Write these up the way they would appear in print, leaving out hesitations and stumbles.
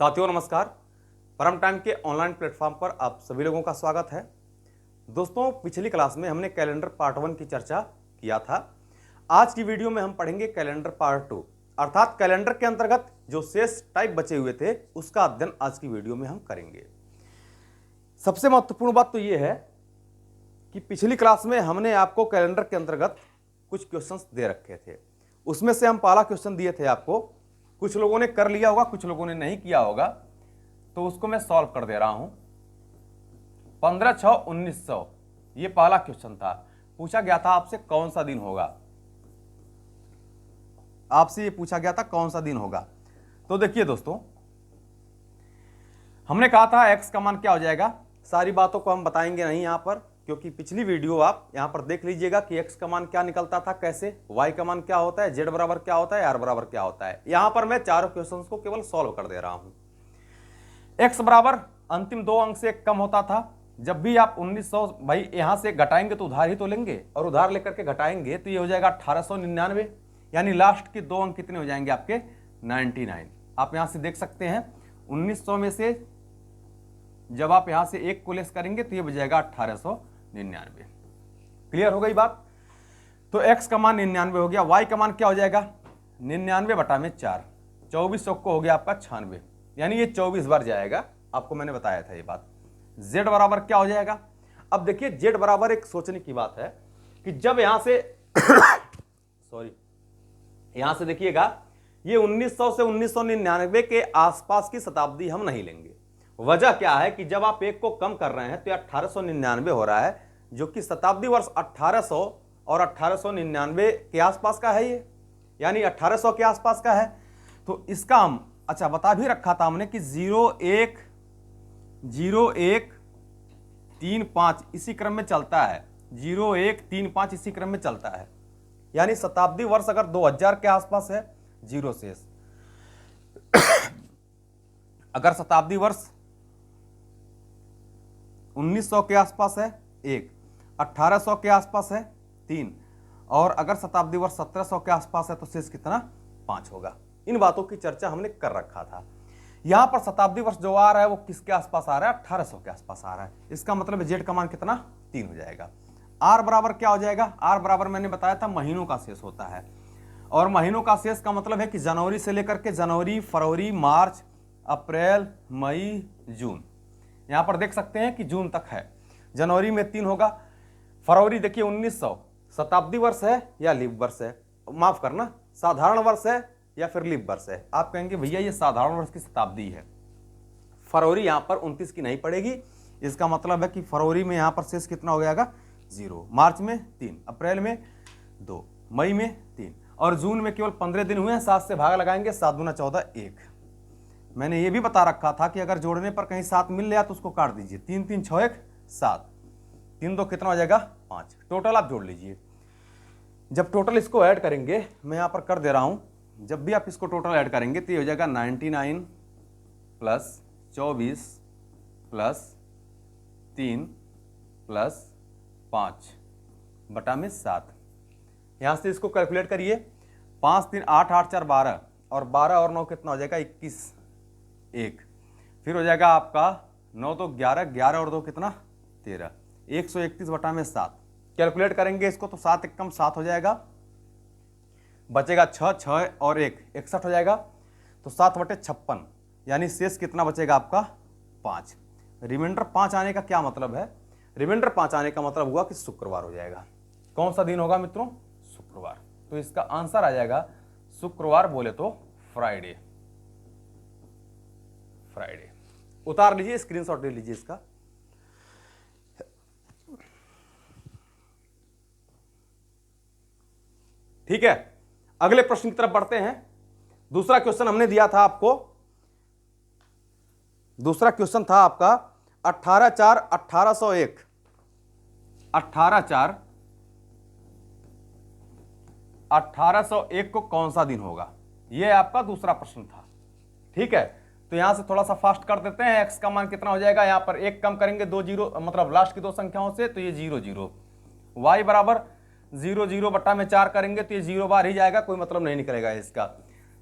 साथियों नमस्कार। परम टाइम के ऑनलाइन प्लेटफॉर्म पर आप सभी लोगों का स्वागत है। दोस्तों, पिछली क्लास में हमने कैलेंडर पार्ट 1 की चर्चा किया था। आज की वीडियो में हम पढ़ेंगे कैलेंडर पार्ट 2, अर्थात कैलेंडर के अंतर्गत जो शेष टाइप बचे हुए थे उसका अध्ययन आज की वीडियो में हम करेंगे। सबसे महत्वपूर्ण बात तो यह है कि पिछली क्लास में हमने आपको कैलेंडर के अंतर्गत कुछ क्वेश्चंस दे रखे थे। उसमें से हम पहला क्वेश्चन दिए थे आपको, कुछ लोगों ने कर लिया होगा, कुछ लोगों ने नहीं किया होगा, तो उसको मैं सॉल्व कर दे रहा हूं। 15/6/1900 ये पहला क्वेश्चन था। पूछा गया था आपसे कौन सा दिन होगा, आपसे ये पूछा गया था कौन सा दिन होगा। तो देखिए दोस्तों, हमने कहा था x का मान क्या हो जाएगा। सारी बातों को हम बताएंगे नहीं यहां पर, क्योंकि पिछली वीडियो आप यहां पर देख लीजिएगा कि x का मान क्या निकलता था, कैसे y का मान क्या होता है, z बराबर क्या होता है, r बराबर क्या होता है। यहां पर मैं चारों क्वेश्चंस को केवल सॉल्व कर दे रहा हूं। x बराबर अंतिम दो अंक से कम होता था। जब भी आप 1900 भाई यहां से घटाएंगे तो उधार ही तो लेंगे, और उधार लेकर के घटाएंगे तो ये हो जाएगा 1899, यानी लास्ट के दो अंक कितने हो जाएंगे आपके 99। आप यहां से देख सकते हैं 1900 में से जब आप यहां से एक को लेस करेंगे तो ये बचेगा 1899। क्लियर हो गई बात। तो x का मान 99 हो गया। y का मान क्या हो जाएगा 99/4, 2400 को हो गया आपका 96, यानी ये 24 बार जाएगा। आपको मैंने बताया था ये बात। z बराबर क्या हो जाएगा। अब देखिए z बराबर एक सोचने की बात है कि जब यहां से सॉरी यहां से देखिएगा ये 1900 से 1999 के आसपास की शताब्दी हम नहीं लेंगे। वजह क्या है कि जब आप एक को कम कर रहे हैं तो 1899 हो रहा है, जो कि शताब्दी वर्ष 1800 और 1899 के आसपास का है ये, यानी 1800 के आसपास का है। तो इसका हम अच्छा बता भी रखा था हमने कि 010135 इसी क्रम में चलता है, 0135 इसी क्रम में चलता है, यानी शताब्दी वर्ष अगर 2000 के आसपास है 0 शेष, अगर शताब्दी वर्ष 1900 के आसपास है 1, 1800 के आसपास है 3, और अगर शताब्दी वर्ष 1700 के आसपास है तो शेष कितना 5 होगा। इन बातों की चर्चा हमने कर रखा था। यहां पर शताब्दी वर्ष जो आ रहा है वो किसके आसपास आ रहा है 1800 के आसपास आ रहा है। इसका मतलब जेड का मान कितना 3 हो जाएगा। आर बराबर क्या हो जाएगा। आर बराबर मैंने बताया था महीनों का शेष होता है, और महीनों का शेष का मतलब है कि जनवरी से लेकर के जनवरी, फरवरी, मार्च, अप्रैल, मई, जून। यहां पर देख सकते हैं कि जून तक है। जनवरी में 3 होगा। फरवरी देखिए 1900 शताब्दी वर्ष है या लीप वर्ष है, माफ करना साधारण वर्ष है या फिर लीप वर्ष है। आप कहेंगे भैया ये साधारण वर्ष की शताब्दी है। फरवरी यहां पर 29 की नहीं पड़ेगी। इसका मतलब है कि फरवरी में यहां पर शेष कितना हो जाएगा 0, मार्च में 3, अप्रैल में 2, मई में 3, और जून में केवल 15 दिन हुए हैं। 7 से भाग लगाएंगे, 7 दूना 14, 1। मैंने ये भी बता रखा था कि अगर जोड़ने पर कहीं 7 मिल गया तो उसको काट दीजिए। 3 3 6 1 7, 3 2 कितना हो जाएगा 5। टोटल आप जोड़ लीजिए। जब टोटल इसको ऐड करेंगे, मैं यहां पर कर दे रहा हूं, जब भी आप इसको टोटल ऐड करेंगे तो ये हो जाएगा 99 प्लस 24 प्लस 3 प्लस 5 बटा में 7। यहां से इसको कैलकुलेट करिए। 5 3 8 8 4 12, और 12 और 9 कितना हो जाएगा 21, 1। फिर हो जाएगा आपका 9 तो 11, 11 और 2 कितना 13, 131 बटा में 7। कैलकुलेट करेंगे इसको तो 7 एकम 7 हो जाएगा, बचेगा 6, 6 और 1 61 हो जाएगा। तो 7/56, यानी शेष कितना बचेगा आपका 5। रिमाइंडर 5 आने का क्या मतलब है। रिमाइंडर 5 आने का मतलब हुआ कि शुक्रवार हो जाएगा। कौन सा दिन होगा मित्रों, शुक्रवार। तो इसका आंसर आ जाएगा शुक्रवार, बोले तो फ्राइडे। फ्राइडे उतार लीजिए, स्क्रीनशॉट ले लीजिए इसका। ठीक है, अगले प्रश्न की तरफ बढ़ते हैं। दूसरा क्वेश्चन हमने दिया था आपको, दूसरा क्वेश्चन था आपका 18/4/1801। 18/4/1801 को कौन सा दिन होगा, यह आपका दूसरा प्रश्न था। ठीक है, तो यहां से थोड़ा सा फास्ट कर देते हैं। x का मान कितना हो जाएगा, यहां पर एक कम करेंगे 2 जीरो, मतलब लास्ट की दो संख्याओं से, तो ये 0 0। y बराबर 0 0 बटा में 4 करेंगे तो ये 0 बार ही जाएगा, कोई मतलब नहीं निकलेगा इसका।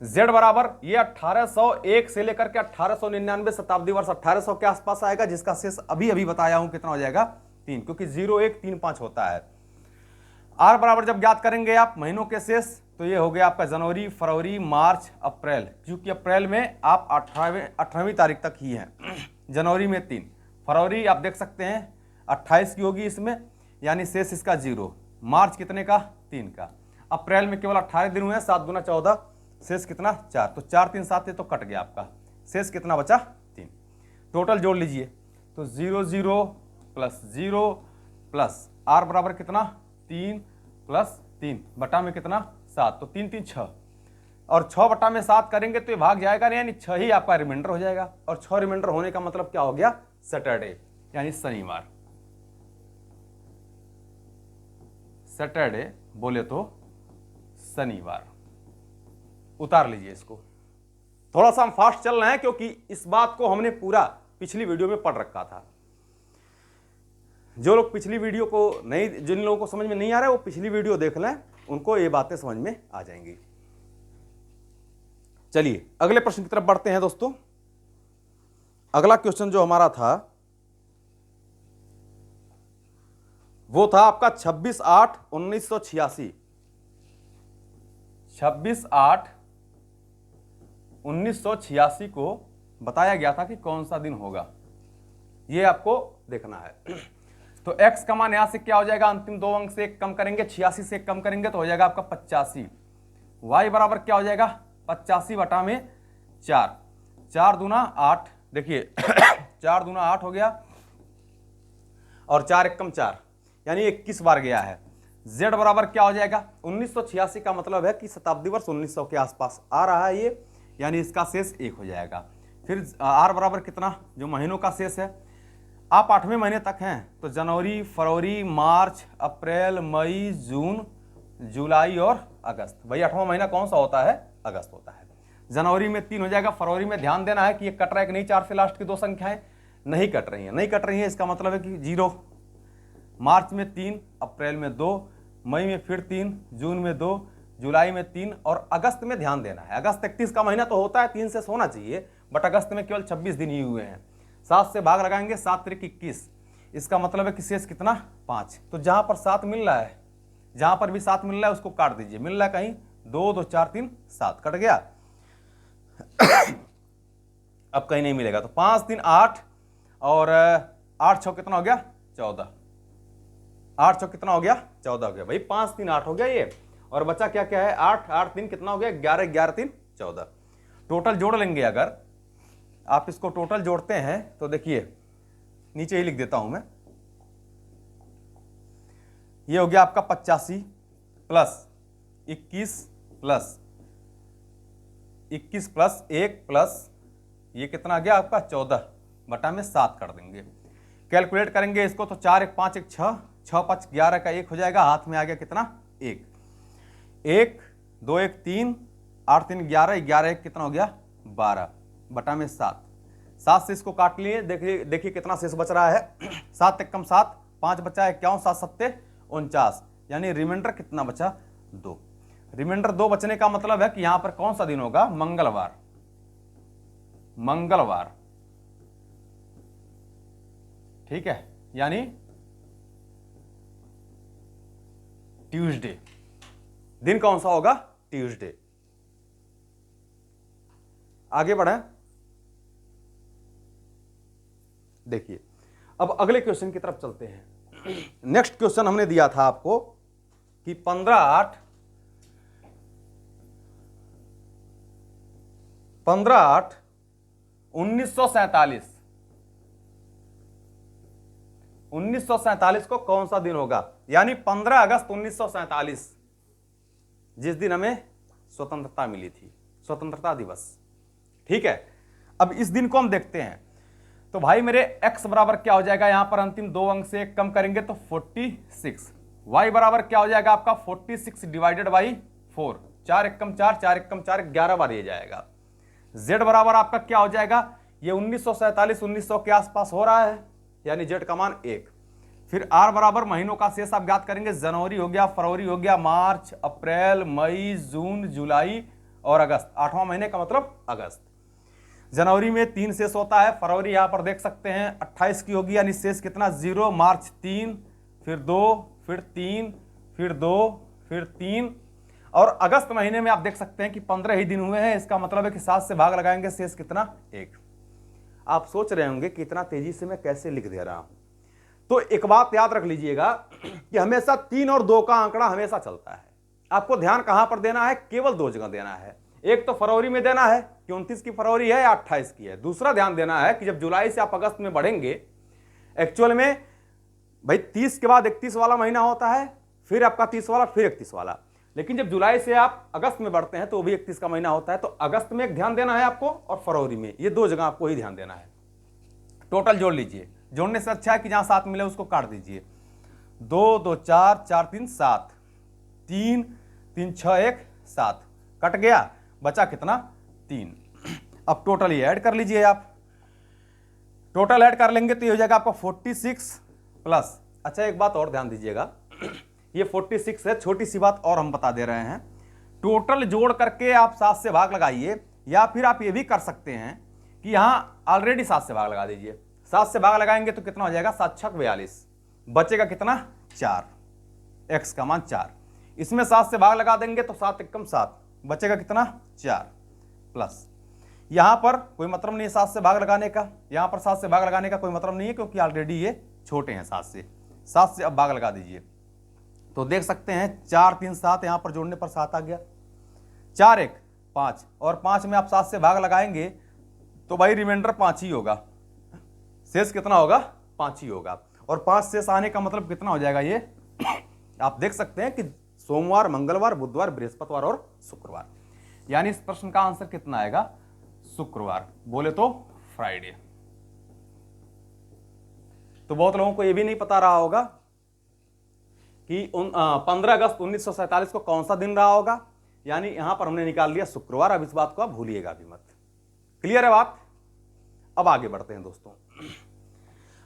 Z बराबर ये 1801 से लेकर के 1899 शताब्दी वर्ष 1800 के आसपास आएगा, जिसका शेष अभी अभी बताया हूं कितना हो जाएगा 3, क्योंकि 0135 होता है। R बराबर जब ज्ञात करेंगे आप महीनों के शेष, तो ये हो गया आपका जनवरी, फरवरी, मार्च, अप्रैल, क्योंकि अप्रैल में आप 18वीं तारीख तक ही हैं। जनवरी में 3, फरवरी आप देख सकते हैं 28 की होगी इसमें, यानी शेष इसका 0। मार्च कितने का 3 का। अप्रैल में केवल 18 दिन हुए हैं, 7 गुना 14, शेष कितना 4, तो 4 3 7 तो कट गया आपका, शेष कितना बचा 3। टोटल जोड़ लीजिए तो 0 0 प्लस 0 प्लस R बराबर कितना 3 प्लस 3 बटा में कितना 7, तो 3 3 6, और 6 बटा में 7 करेंगे तो ये भाग जाएगा नहीं, यानी 6 ही आपका रिमाइंडर हो जाएगा। और 6 रिमाइंडर होने का मतलब क्या हो गया, सैटरडे यानी शनिवार। सैटरडे बोले तो शनिवार। उतार लीजिए इसको। थोड़ा सा हम फास्ट चल रहे हैं क्योंकि इस बात को हमने पूरा पिछली वीडियो में पढ़ रखा था। जो लोग पिछली वीडियो को नहीं, जिन लोगों को समझ में नहीं आ रहा है वो पिछली वीडियो देख लें, उनको ये बातें समझ में आ जाएंगी। चलिए अगले प्रश्न की तरफ बढ़ते हैं दोस्तों। अगला क्वेश्चन जो हमारा था वो था आपका 26/8/1986। 26/8/1986 को बताया गया था कि कौन सा दिन होगा, ये आपको देखना है। तो x का मान यहां से क्या हो जाएगा, अंतिम 2 अंक से 1 कम करेंगे, 86 से 1 कम करेंगे तो हो जाएगा आपका 85। y बराबर क्या हो जाएगा 85 बटा में 4, 4 दूना 8, देखिए 4 दूना 8 हो गया और 4 1 कम 4, यानी 21 बार गया है। z बराबर क्या हो जाएगा 1986 का मतलब है कि शताब्दी वर्ष 1900 के आसपास आ रहा है ये, यानी इसका शेष 1 हो जाएगा। फिर r बराबर कितना, जो महीनों का शेष है, आप 8वें महीने तक हैं तो जनवरी, फरवरी, मार्च, अप्रैल, मई, जून, जुलाई और अगस्त। भाई 8वां महीना कौन सा होता है, अगस्त होता है। जनवरी में 3 हो जाएगा, फरवरी में ध्यान देना है कि ये कट रहा है कि नहीं, 4 से लास्ट की 2 संख्याएं नहीं कट रही हैं, नहीं कट रही हैं, इसका मतलब है कि 0। मार्च में 3, अप्रैल में 2, मई में फिर 3, जून में 2, जुलाई में 3 और अगस्त में ध्यान देना है। अगस्त 31 का महीना तो होता है, 3 से होना चाहिए, बट अगस्त में केवल 26 दिन ही हुए हैं। 7 से भाग लगाएंगे, 7 त्रिक 21, इसका मतलब है कि शेष कितना 5। तो जहां पर 7 मिल रहा है, जहां पर भी 7 मिल रहा है उसको काट दीजिए, मिल रहा है कहीं 2 2 4 3 7, कट गया। अब कहीं नहीं मिलेगा तो 5 3 8 और 8 6 कितना हो गया 14, 8 6 कितना हो गया 14 हो गया। भाई 5 3 8 हो गया ये, और बचा क्या क्या है 8 8 3 कितना हो गया 11 11 3 14। टोटल जोड़ लेंगे, अगर आप इसको टोटल जोड़ते हैं तो देखिए नीचे ही लिख देता हूं मैं, ये हो गया आपका 85 प्लस 21 प्लस 21 प्लस 1 प्लस ये कितना आ गया आपका 14 बटा में 7 कर देंगे। कैलकुलेट करेंगे इसको तो 4 1 5 1 6, 6 5 11 का 1 हो जाएगा, हाथ में आ गया कितना 1, 1 2 1 3 8 3 11, 11 1 कितना हो गया 12 बटा में 7, 7 से इसको काट लिए, देखिए कितना शेष बच रहा है 7 1 कम 7, 5 बचा 51, 7 7 49, यानी रिमाइंडर कितना बचा 2। रिमाइंडर 2 बचने का मतलब है कि यहां पर कौन सा दिन होगा, मंगलवार, मंगलवार, ठीक है, यानी ट्यूसडे। दिन कौन सा होगा, ट्यूसडे। आगे बढ़े, देखिए अब अगले क्वेश्चन की तरफ चलते हैं। नेक्स्ट क्वेश्चन हमने दिया था आपको कि 15/8/1947 1947 को कौन सा दिन होगा, यानी 15 अगस्त 1947, जिस दिन हमें स्वतंत्रता मिली थी, स्वतंत्रता दिवस, ठीक है। अब इस दिन को हम देखते हैं, तो भाई मेरे x बराबर क्या हो जाएगा, यहां पर अंतिम 2 अंक से 1 कम करेंगे तो 46, y बराबर क्या हो जाएगा आपका 46 डिवाइडेड बाई 4, 4 1 कम 4, 4 1 कम 4, 11 बार ये जाएगा। z बराबर आपका क्या हो जाएगा, ये 1947 1900 के आसपास हो रहा है, यानी z का मान 1। फिर r बराबर महीनों का शेष आप ज्ञात करेंगे, जनवरी हो गया, फरवरी हो गया, मार्च, अप्रैल, मई, जून, जुलाई और अगस्त, 8वां महीने का मतलब अगस्त। जनवरी में 3 शेष होता है, फरवरी यहां पर देख सकते हैं 28 की होगी, यानी शेष कितना 0, मार्च 3, फिर 2, फिर 3, फिर 2, फिर 3, और अगस्त महीने में आप देख सकते हैं कि 15 ही दिन हुए हैं। इसका मतलब है कि 7 से भाग लगाएंगे, शेष कितना 1। आप सोच रहे होंगे कि इतना तेजी से मैं कैसे लिख दे रहा हूं, तो एक बात याद रख लीजिएगा कि हमेशा 3 और 2 का आंकड़ा हमेशा चलता है। आपको ध्यान कहां पर देना है, केवल 2 जगह देना है। एक तो फरवरी में देना है कि 29 की फरवरी है या 28 की है। दूसरा ध्यान देना है कि जब जुलाई से आप अगस्त में बढ़ेंगे, एक्चुअल में भाई 30 के बाद 31 वाला महीना होता है, फिर आपका 30 वाला, फिर 31 वाला, लेकिन जब जुलाई से आप अगस्त में बढ़ते हैं तो वो भी 31 का महीना होता है। तो अगस्त में एक ध्यान देना है आपको और फरवरी में, ये 2 जगह आपको ही ध्यान देना है। टोटल जोड़ लीजिए, जोड़ने से अच्छा है कि जहां 7 मिले उसको काट दीजिए। 2 2 4 4 3 7, 3 3 6 1 7, कट गया, बचा कितना 3। अब टोटल ये ऐड कर लीजिए आप, टोटल ऐड कर लेंगे तो ये हो जाएगा आपका 46 प्लस। अच्छा एक बात और ध्यान दीजिएगा, ये 46 है, छोटी सी बात और हम बता दे रहे हैं। टोटल जोड़ करके आप 7 से भाग लगाइए, या फिर आप ये भी कर सकते हैं कि यहां ऑलरेडी 7 से भाग लगा दीजिए। 7 से भाग लगाएंगे तो कितना हो जाएगा, 7 छक 42, बचेगा कितना 4, x का मान 4। इसमें 7 से भाग लगा देंगे तो 7 एकम 7, बचेगा कितना 4 प्लस। यहां पर कोई मतलब नहीं है 7 से भाग लगाने का, यहां पर 7 से भाग लगाने का कोई मतलब नहीं है, क्योंकि ऑलरेडी ये छोटे हैं 7 से अब भाग लगा दीजिए तो देख सकते हैं 4 3 7, यहां पर जोड़ने पर 7 आ गया, 4 1 5, और 5 में आप 7 से भाग लगाएंगे तो भाई रिमाइंडर 5 ही होगा, शेष कितना होगा 5 ही होगा। और 5 शेष आने का मतलब कितना हो जाएगा, ये आप देख सकते हैं कि सोमवार, मंगलवार, बुधवार, बृहस्पतिवार और शुक्रवार, यानी इस प्रश्न का आंसर कितना आएगा, शुक्रवार, बोले तो फ्राइडे। तो बहुत लोगों को यह भी नहीं पता रहा होगा कि 15 अगस्त 1947 को कौन सा दिन रहा होगा, यानी यहां पर हमने निकाल लिया शुक्रवार। अब इस बात को आप भूलिएगा भी मत। क्लियर है बात। अब आगे बढ़ते हैं दोस्तों,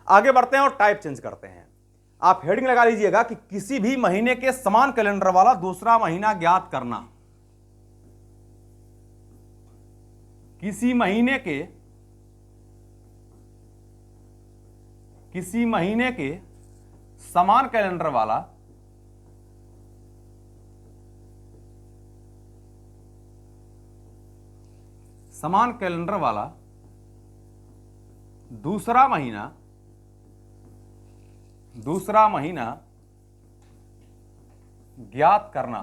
आगे बढ़ते हैं और टाइप चेंज करते हैं। आप हेडिंग लगा लीजिएगा कि किसी भी महीने के समान कैलेंडर वाला दूसरा महीना ज्ञात करना। किसी महीने के समान कैलेंडर वाला दूसरा महीना ज्ञात करना।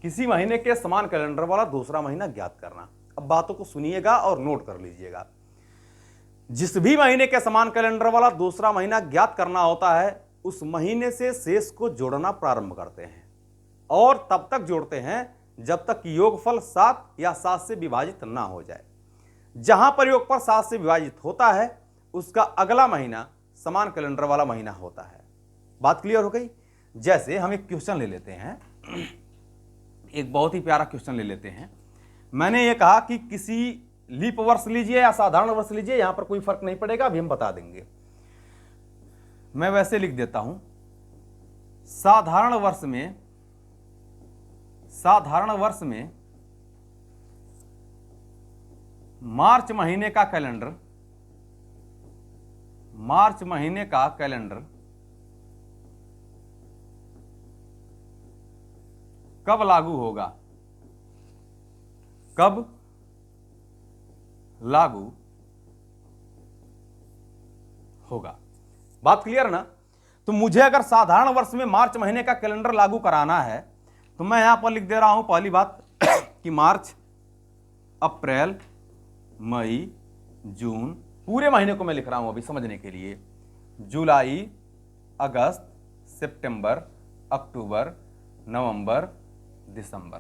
किसी महीने के समान कैलेंडर वाला दूसरा महीना ज्ञात करना। अब बातों को सुनिएगा और नोट कर लीजिएगा। जिस भी महीने के समान कैलेंडर वाला दूसरा महीना ज्ञात करना होता है, उस महीने से शेष को जोड़ना प्रारंभ करते हैं और तब तक जोड़ते हैं जब तक योगफल 7 या 7 से विभाजित ना हो जाए। जहां पर योगफल 7 से विभाजित होता है उसका अगला महीना समान कैलेंडर वाला महीना होता है। बात क्लियर हो गई। जैसे हम एक क्वेश्चन ले लेते हैं, एक बहुत ही प्यारा क्वेश्चन ले लेते हैं। मैंने ये कहा कि किसी लीप वर्ष लीजिए या साधारण वर्ष लीजिए, यहां पर कोई फर्क नहीं पड़ेगा, अभी हम बता देंगे। मैं वैसे लिख देता हूं, साधारण वर्ष में मार्च महीने का कैलेंडर कब लागू होगा, कब लागू होगा। बात क्लियर ना। तो मुझे अगर साधारण वर्ष में मार्च महीने का कैलेंडर लागू कराना है तो मैं यहां पर लिख दे रहा हूं पहली बात कि मार्च, अप्रैल, मई, जून, पूरे महीने को मैं लिख रहा हूं अभी समझने के लिए, जुलाई, अगस्त, सितंबर, अक्टूबर, नवंबर, दिसंबर।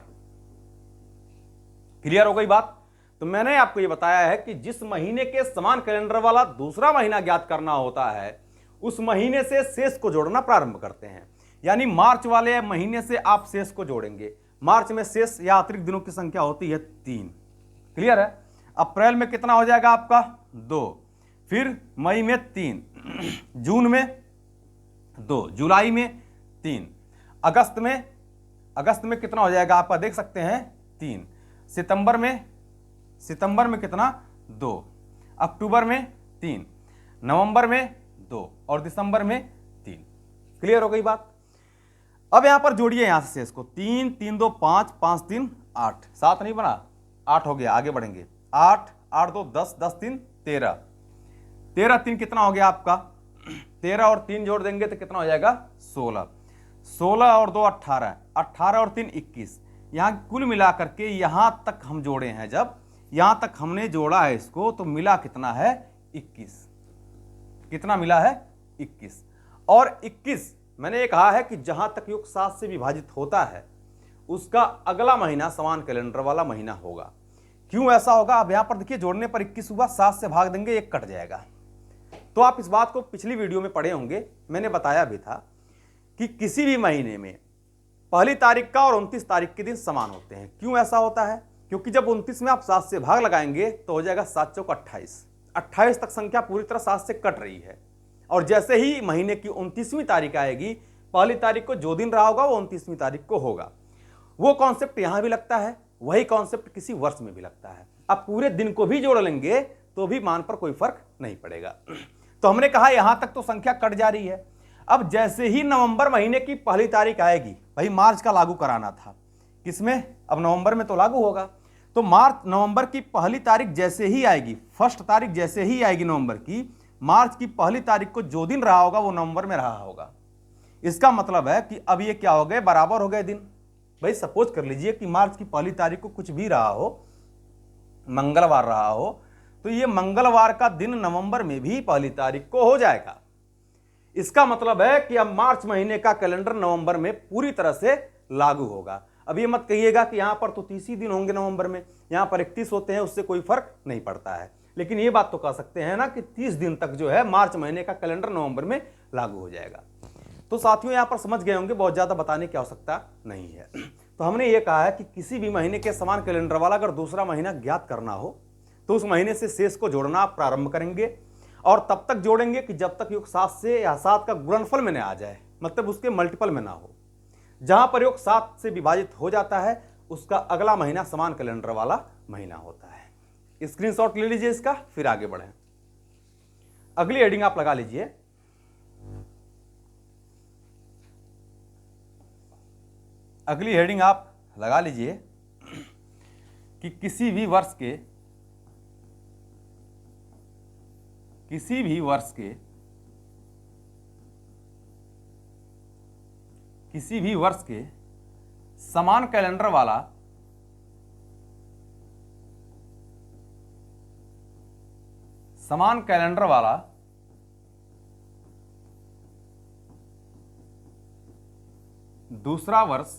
क्लियर हो गई बात। तो मैंने आपको यह बताया है कि जिस महीने के समान कैलेंडर वाला दूसरा महीना ज्ञात करना होता है उस महीने से शेष को जोड़ना प्रारंभ करते हैं। यानी मार्च वाले महीने से आप शेष को जोड़ेंगे। मार्च में शेष या अतिरिक्त दिनों की संख्या होती है 3। क्लियर है। अप्रैल में कितना हो जाएगा आपका 2, फिर मई में 3, जून में 2, जुलाई में 3, अगस्त में कितना हो जाएगा आपका, देख सकते हैं 3, सितंबर में कितना 2, अक्टूबर में 3, नवंबर में 2 और दिसंबर में 3। क्लियर हो गई बात। अब यहां पर जोड़िए यहां से शेष को, 3 3 2 5 5 3 8, 7 नहीं बना, 8 हो गया। आगे बढ़ेंगे, 8 8 2 10 10 3 13, 13 3 कितना हो गया आपका, 13 और 3 जोड़ देंगे तो कितना हो जाएगा 16, 16 और 2 18, 18 और 3 21। यहां कुल मिला करके यहां तक हम जोड़े हैं, जब यहां तक हमने जोड़ा है इसको तो मिला कितना है 21। कितना मिला है 21। और 21 मैंने ये कहा है कि जहां तक योग 7 से विभाजित होता है उसका अगला महीना समान कैलेंडर वाला महीना होगा। क्यों ऐसा होगा, अब यहां पर देखिए जोड़ने पर 21 हुआ, 7 से भाग देंगे 1 कट जाएगा। तो आप इस बात को पिछली वीडियो में पढ़े होंगे, मैंने बताया भी था कि किसी भी महीने में पहली तारीख का और 29 तारीख के दिन समान होते हैं। क्यों ऐसा होता है, क्योंकि जब 29 में आप 7 से भाग लगाएंगे तो हो जाएगा 7 चौक 28, 28 तक संख्या पूरी तरह 7 से कट रही है। और जैसे ही महीने की 29वीं तारीख आएगी, पहली तारीख को जो दिन रहा होगा वो 29वीं तारीख को होगा। वो कॉन्सेप्ट यहां भी लगता है, वही कॉन्सेप्ट किसी वर्ष में भी लगता है। अब पूरे दिन को भी जोड़ लेंगे तो भी मान पर कोई फर्क नहीं पड़ेगा। तो हमने कहा यहां तक तो संख्या कट जा रही है। अब जैसे ही नवंबर महीने की पहली तारीख आएगी, भाई मार्च का लागू कराना था, किसमें, अब नवंबर में तो लागू होगा। तो नवंबर की पहली तारीख जैसे ही आएगी, फर्स्ट तारीख जैसे ही आएगी नवंबर की, मार्च की पहली तारीख को जो दिन रहा होगा वो नवंबर में रहा होगा। इसका मतलब है कि अब ये क्या हो गए, बराबर हो गए दिन। भाई सपोज कर लीजिए कि मार्च की पहली तारीख को कुछ भी रहा हो, मंगलवार रहा हो, तो ये मंगलवार का दिन नवंबर में भी पहली तारीख को हो जाएगा। इसका मतलब है कि अब मार्च महीने का कैलेंडर नवंबर में पूरी तरह से लागू होगा। अब ये मत कहिएगा कि यहां पर तो 30 ही दिन होंगे नवंबर में, यहां पर 31 होते हैं, उससे कोई फर्क नहीं पड़ता है। लेकिन ये बात तो कह सकते हैं ना कि 30 दिन तक जो है मार्च महीने का कैलेंडर नवंबर में लागू हो जाएगा। तो साथियों यहां पर समझ गए होंगे, बहुत ज्यादा बताने की आवश्यकता नहीं है। तो हमने ये कहा है कि किसी भी महीने के समान कैलेंडर वाला अगर दूसरा महीना ज्ञात करना हो तो उस महीने से शेष को जोड़ना आप प्रारंभ करेंगे, और तब तक जोड़ेंगे कि जब तक योग 7 से या 7 का गुणनफल में न आ जाए, मतलब उसके मल्टीपल में ना हो। जहां पर योग 7 से विभाजित हो जाता है उसका अगला महीना समान कैलेंडर वाला महीना होता है। स्क्रीनशॉट ले लीजिए इसका, फिर आगे बढ़ें। अगली हेडिंग आप लगा लीजिए, अगली हेडिंग आप लगा लीजिए कि किसी भी वर्ष के समान कैलेंडर वाला दूसरा वर्ष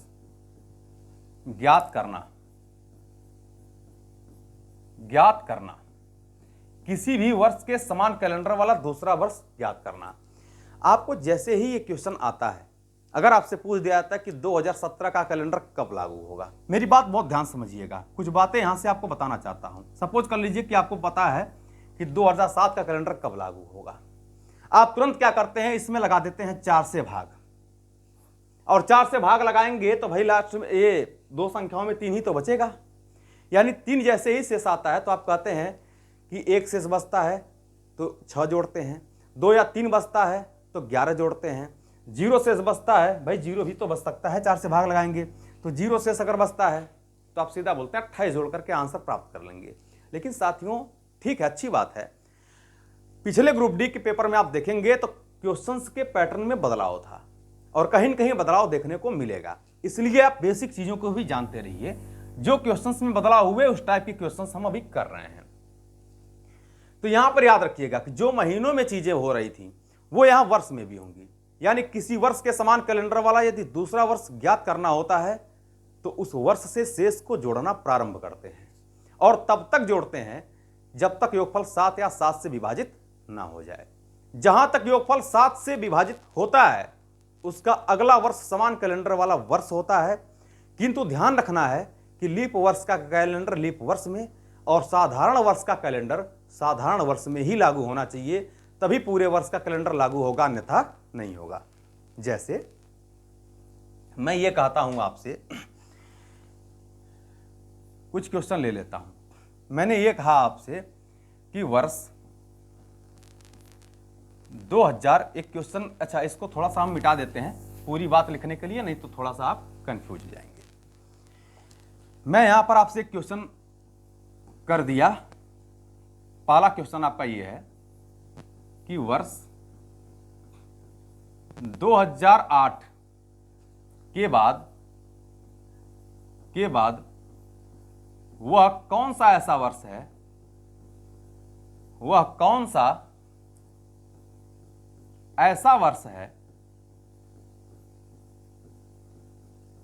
ज्ञात करना, किसी भी वर्ष के समान कैलेंडर वाला दूसरा वर्ष ज्ञात करना। आपको जैसे ही ये क्वेश्चन आता है, अगर आपसे पूछ दिया जाता है कि 2017 का कैलेंडर कब लागू होगा, मेरी बात बहुत ध्यान समझिएगा, कुछ बातें यहां से आपको बताना चाहता हूं। सपोज कर लीजिए कि आपको पता है कि 2007 का कैलेंडर कब लागू होगा। आप तुरंत क्या करते हैं, इसमें लगा देते हैं 4 से भाग, और 4 से भाग लगाएंगे तो भाई लास्ट में ये दो संख्याओं में 3 ही तो बचेगा, यानी 3 जैसे ही शेष आता है तो आप कहते हैं कि 1 शेष बचता है तो 6 जोड़ते हैं, 2 या 3 बचता है तो 11 जोड़ते हैं, 0 शेष बचता है, भाई 0 भी तो बच सकता है, 4 से भाग लगाएंगे तो 0 शेष अगर बचता है तो आप सीधा बोलते हैं 28 जोड़ करके आंसर प्राप्त कर लेंगे। लेकिन साथियों ठीक है, अच्छी बात है, पिछले ग्रुप डी के पेपर में आप देखेंगे तो क्वेश्चंस के पैटर्न में बदलाव था और कहीं न कहीं बदलाव देखने को मिलेगा। इसलिए आप बेसिक चीजों को भी जानते रहिए। जो क्वेश्चंस में बदलाव हुए उस टाइप के क्वेश्चंस हम अभी कर रहे हैं। तो यहां पर याद रखिएगा कि जो महीनों में चीजें हो रही थी वो यहां वर्ष में भी होंगी, यानी किसी वर्ष के समान कैलेंडर वाला यदि दूसरा वर्ष ज्ञात करना होता है तो उस वर्ष से शेष को जोड़ना प्रारंभ करते हैं और तब तक जोड़ते हैं जब तक योगफल 7 या 7 से विभाजित ना हो जाए। जहां तक योगफल 7 से विभाजित होता है उसका अगला वर्ष समान कैलेंडर वाला वर्ष होता है। किंतु ध्यान रखना है कि लीप वर्ष का कैलेंडर लीप वर्ष में और साधारण वर्ष का कैलेंडर साधारण वर्ष में ही लागू होना चाहिए, तभी पूरे वर्ष का कैलेंडर लागू होगा, अन्यथा नहीं होगा। जैसे मैं ये कहता हूं आपसे, कुछ क्वेश्चन ले लेता हूं। मैंने ये कहा आपसे कि वर्ष 2000, एक क्वेश्चन, अच्छा इसको थोड़ा सा हम मिटा देते हैं पूरी बात लिखने के लिए, नहीं तो थोड़ा सा आप कंफ्यूज हो जाएंगे। मैं यहां पर आपसे एक क्वेश्चन कर दिया। पहला क्वेश्चन आपका ये है कि वर्ष 2008 के बाद वह कौन सा ऐसा वर्ष है, वह कौन सा ऐसा वर्ष है,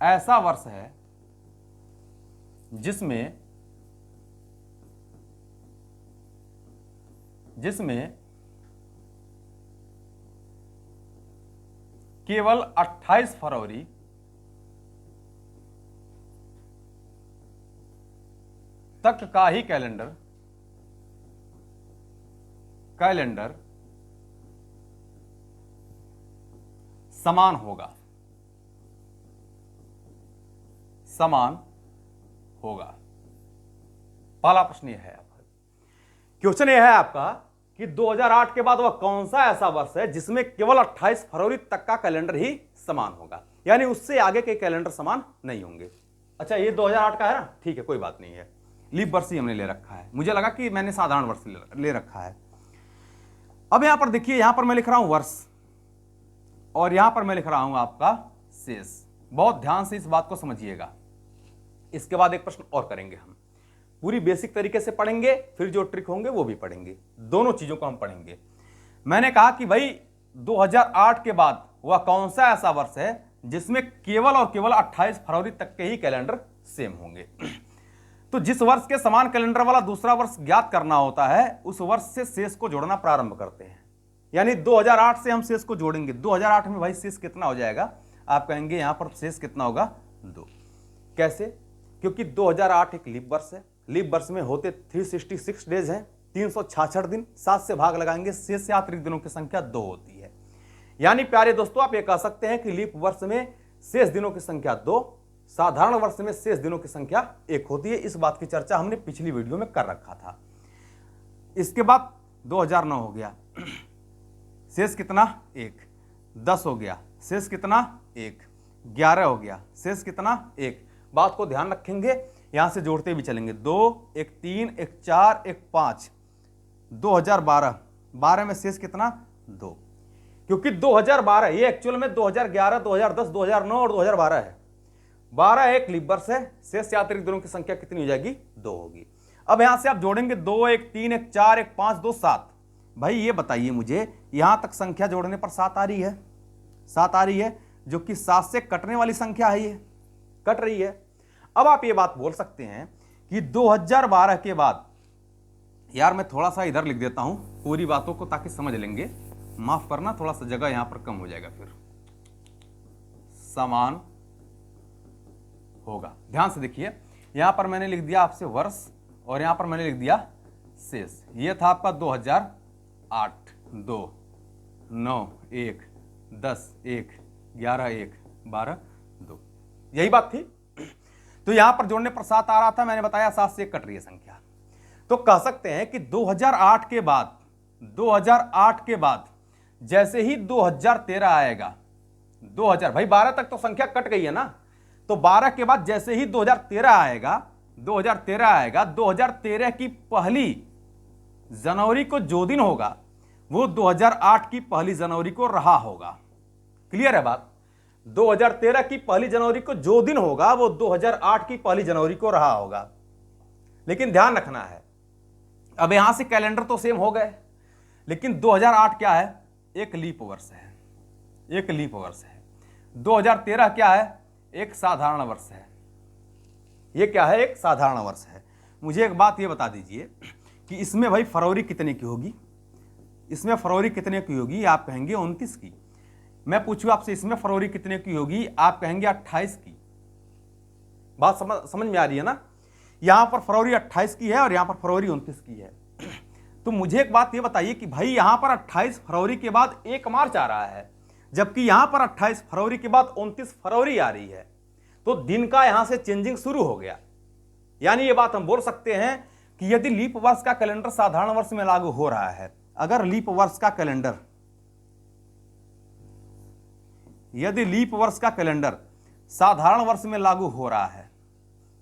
ऐसा वर्ष है जिसमें केवल 28 फरवरी तक का ही कैलेंडर समान होगा, पहला प्रश्न यह है। क्वेश्चन यह है आपका कि 2008 के बाद वह कौन सा ऐसा वर्ष है जिसमें केवल 28 फरवरी तक का कैलेंडर ही समान होगा, यानी उससे आगे के कैलेंडर समान नहीं होंगे। अच्छा ये 2008 का है ना, ठीक है कोई बात नहीं है, लीप वर्ष ही हमने ले रखा है, मुझे लगा कि मैंने साधारण वर्ष ले रखा है। अब यहां पर देखिए, यहां पर मैं लिख रहा हूं वर्ष और यहां पर मैं लिख रहा हूं आपका शेष। बहुत ध्यान से इस बात को समझिएगा। इसके बाद एक प्रश्न और करेंगे, हम पूरी बेसिक तरीके से पढ़ेंगे, फिर जो ट्रिक होंगे वो भी पढ़ेंगे, दोनों चीजों को हम पढ़ेंगे। मैंने कहा कि भाई 2008 के बाद वह कौन सा ऐसा वर्ष है जिसमें केवल और केवल 28 फरवरी तक के ही कैलेंडर सेम होंगे। तो जिस वर्ष के समान कैलेंडर वाला दूसरा वर्ष ज्ञात करना होता है, उस वर्ष से शेष को जोड़ना प्रारंभ करते हैं। यानी 2008 से हम शेष को जोड़ेंगे। 2008 में भाई शेष कितना हो जाएगा, आप कहेंगे यहां पर शेष कितना होगा, 2। कैसे? क्योंकि 2008 एक लीप वर्ष है, लीप वर्ष में होते 366 डेज हैं, 366 दिन, 7 से भाग लगाएंगे, शेष या अतिरिक्त दिनों की संख्या 2 होती है। यानी प्यारे दोस्तों आप ये कह सकते हैं कि लीप वर्ष में शेष दिनों की संख्या 2, साधारण वर्ष में शेष दिनों की संख्या 1 होती है। इस बात की चर्चा हमने पिछली वीडियो में कर रखा था। इसके बाद 2009 हो गया, शेष कितना, 1। 10 हो गया, शेष कितना, 1। 11 हो गया, शेष कितना, 1। बात को ध्यान रखेंगे, यहां से जोड़ते भी चलेंगे, 2, 1 3, 1 4, 1 5। 2012, 12 में शेष कितना, 2। क्योंकि 2012 ये एक्चुअल में 2011, 2010, 2009 और 2012 है। 12 एक लीप वर्ष है, शेष या अतिरिक्त दिनों की संख्या कितनी हो जाएगी, 2 होगी। अब यहां से आप जोड़ेंगे 2, 1 3, 1 4, 1 5, 2 7। भाई ये बताइए मुझे, यहां तक संख्या जोड़ने पर 7 आ रही है, 7 आ रही है, जो कि 7 से कटने वाली संख्या है, ये कट रही है। अब आप ये बात बोल सकते हैं कि 2012 के बाद, यार मैं थोड़ा सा इधर लिख देता हूं पूरी बातों को ताकि समझ लेंगे, माफ करना थोड़ा सा जगह यहां पर कम हो जाएगा, फिर समान होगा। ध्यान से देखिए, यहां पर मैंने लिख दिया आपसे वर्ष और यहां पर मैंने लिख दिया शेष। ये था आपका 2008, 2, 9, 1, 10, 1, 11, 1, 12, 2, यही बात थी। तो यहां पर जोड़ने पर 7 आ रहा था, मैंने बताया 7 से कट रही है संख्या। तो कह सकते हैं कि 2008 के बाद जैसे ही 2013 आएगा, 2000 भाई 12 तक तो संख्या कट गई है ना, तो 12 के बाद जैसे ही 2013 आएगा, 2013 की पहली जनवरी को जो दिन होगा वो 2008 की पहली जनवरी को रहा होगा। क्लियर है बात? 2013 की पहली जनवरी को जो दिन होगा वो 2008 की पहली जनवरी को रहा होगा। लेकिन ध्यान रखना है, अब यहां से कैलेंडर तो सेम हो गए, लेकिन 2008 क्या है, एक लीप वर्ष है, एक लीप वर्ष है। 2013 क्या है, एक साधारण वर्ष है। ये क्या है, एक साधारण वर्ष है। मुझे एक बात ये बता दीजिए कि इसमें भाई फरवरी कितने की होगी, इसमें फरवरी कितने की होगी, आप कहेंगे 29 की। मैं पूछूं आपसे इसमें फरवरी कितने की होगी, आप कहेंगे 28 की। बात समझ में आ रही है ना? यहां पर फरवरी 28 की है और यहां पर फरवरी 29 की है। तो मुझे एक बात ये बताइए कि भाई यहां पर 28 फरवरी के बाद 1 मार्च आ रहा है, जबकि यहां पर 28 फरवरी के बाद 29 फरवरी आ रही है, तो दिन का यहां से चेंजिंग शुरू हो गया। यानी ये बात हम बोल सकते हैं कि यदि लीप वर्ष का कैलेंडर साधारण वर्ष में लागू हो रहा है, अगर लीप वर्ष का कैलेंडर, यदि लीप वर्ष का कैलेंडर साधारण वर्ष में लागू हो रहा है,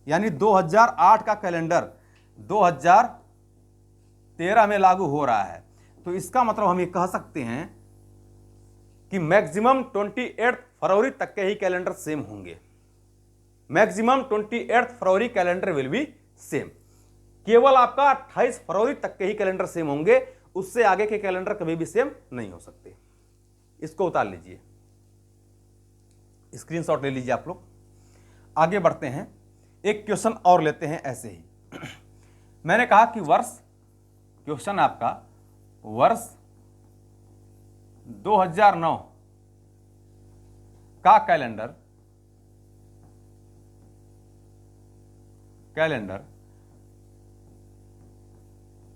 यानी 2008 का कैलेंडर 2013 में लागू हो रहा है, तो इसका मतलब हम ये कह सकते हैं कि मैक्सिमम 28 फरवरी तक के ही कैलेंडर सेम होंगे। Maximum 28 February calendar will be same. केवल आपका 28 फरवरी तक के ही कैलेंडर सेम होंगे, उससे आगे के कैलेंडर कभी भी सेम नहीं हो सकते। इसको उतार लीजिए, स्क्रीनशॉट ले लीजिए आप लोग। आगे बढ़ते हैं, एक क्वेश्चन और लेते हैं ऐसे ही। मैंने कहा कि वर्ष, क्वेश्चन आपका वर्ष 2009 का कैलेंडर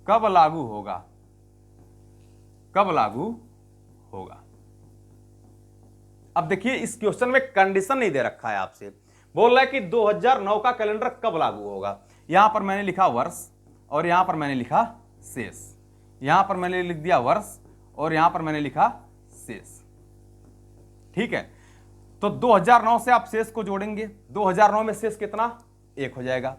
कब लागू होगा, कब लागू होगा। अब देखिए, इस क्वेश्चन में कंडीशन नहीं दे रखा है, आपसे बोल रहा है कि 2009 का कैलेंडर कब लागू होगा। यहां पर मैंने लिखा वर्ष और यहां पर मैंने लिखा शेष, यहां पर मैंने लिख दिया वर्ष और यहां पर मैंने लिखा शेष। ठीक है, तो 2009 से आप शेष को जोड़ेंगे। 2009 में शेष कितना, 1 हो जाएगा।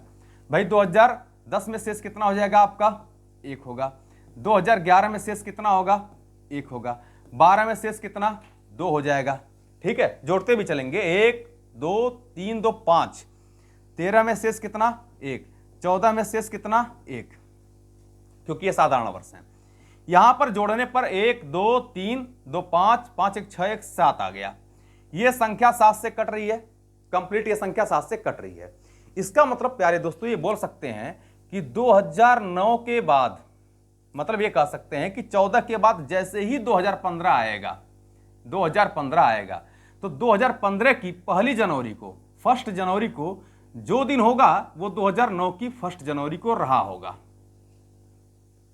भाई 2010 में शेष कितना हो जाएगा आपका, 1 होगा। 2011 में शेष कितना होगा, 1 होगा। 12 में शेष कितना, 2 हो जाएगा। ठीक है, जोड़ते भी चलेंगे, 1 2 3 2 5। 13 में शेष कितना, 1। 14 में शेष कितना, 1, क्योंकि ये साधारण वर्ष है। यहां पर जोड़ने पर 1 2 3 2 5 5 1 6 1 7 आ गया। ये संख्या 7 से कट रही है, कंप्लीट ये संख्या 7 से कट रही है। इसका मतलब प्यारे दोस्तों ये बोल सकते हैं कि 2009 के बाद, मतलब ये कह सकते हैं कि 14 के बाद जैसे ही 2015 आएगा, 2015 आएगा, तो 2015 की पहली जनवरी को, 1 जनवरी को जो दिन होगा वो 2009 की 1 जनवरी को रहा होगा।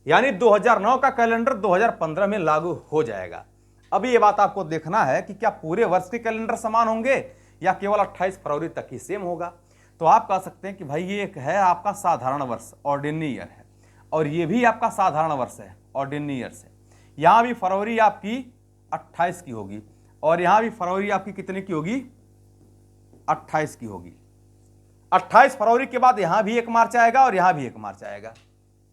यानी 2009 का कैलेंडर 2015 में लागू हो जाएगा। अभी ये बात आपको देखना है कि क्या पूरे वर्ष के कैलेंडर समान होंगे या केवल 28 फरवरी तक ही सेम होगा। तो आप कह सकते हैं कि भाई ये एक है आपका साधारण वर्ष, ऑर्डिनरी ईयर है, और ये भी आपका साधारण वर्ष है, ऑर्डिनरी ईयर है। यहां भी फरवरी आपकी 28 की होगी और यहां भी फरवरी आपकी कितने की होगी, 28 की होगी। 28 फरवरी के बाद यहां भी 1 मार्च आएगा और यहां भी 1 मार्च आएगा।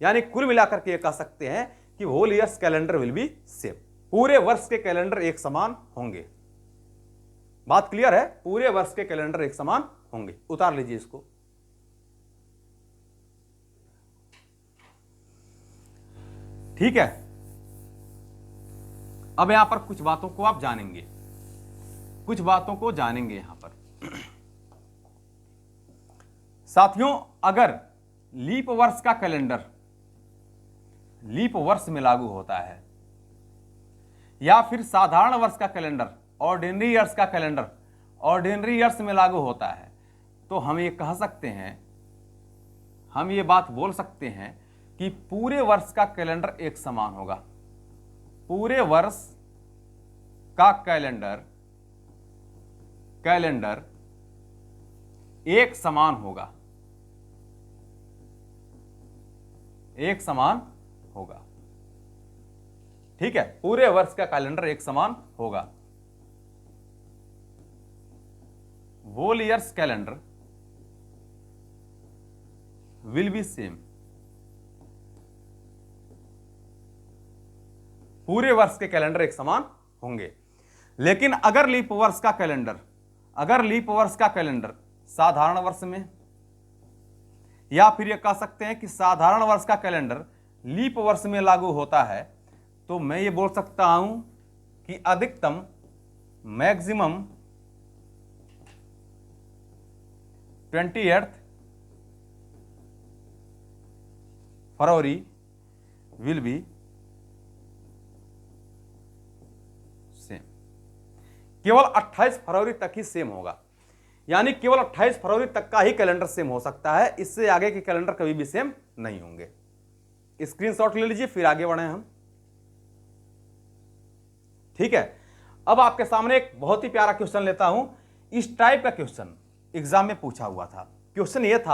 यानी कुल मिलाकर के ये कह सकते हैं कि whole years calendar will be same. पूरे वर्ष के कैलेंडर एक समान होंगे। बात क्लियर है, पूरे वर्ष के कैलेंडर एक समान होंगे। उतार लीजिए इसको। ठीक है, अब यहां पर कुछ बातों को आप जानेंगे, कुछ बातों को जानेंगे यहां पर। साथियों, अगर लीप वर्ष का कैलेंडर लीप वर्ष में लागू होता है या फिर साधारण वर्ष का कैलेंडर, ऑर्डिनरी ईयर्स का कैलेंडर ऑर्डिनरी ईयर्स में लागू होता है, तो हम ये कह सकते हैं, हम ये बात बोल सकते हैं कि पूरे वर्ष का कैलेंडर एक समान होगा। पूरे वर्ष का कैलेंडर एक समान होगा, एक समान होगा। ठीक है, पूरे वर्ष का कैलेंडर एक समान होगा। Whole years calendar will be same. पूरे वर्ष के कैलेंडर एक समान होंगे। लेकिन अगर लीप वर्ष का कैलेंडर साधारण वर्ष में, या फिर यह कह सकते हैं कि साधारण वर्ष का कैलेंडर लीप वर्ष में लागू होता है, तो मैं ये बोल सकता हूं कि अधिकतम maximum 28 February will be same. केवल 28 फरवरी तक ही सेम होगा। यानी केवल 28 फरवरी तक का ही कैलेंडर सेम हो सकता है, इससे आगे के कैलेंडर कभी भी सेम नहीं होंगे। स्क्रीनशॉट ले लीजिए, फिर आगे बढ़े हम। ठीक है, अब आपके सामने एक बहुत ही प्यारा क्वेश्चन लेता हूं, इस टाइप का क्वेश्चन एग्जाम में पूछा हुआ था। क्वेश्चन ये था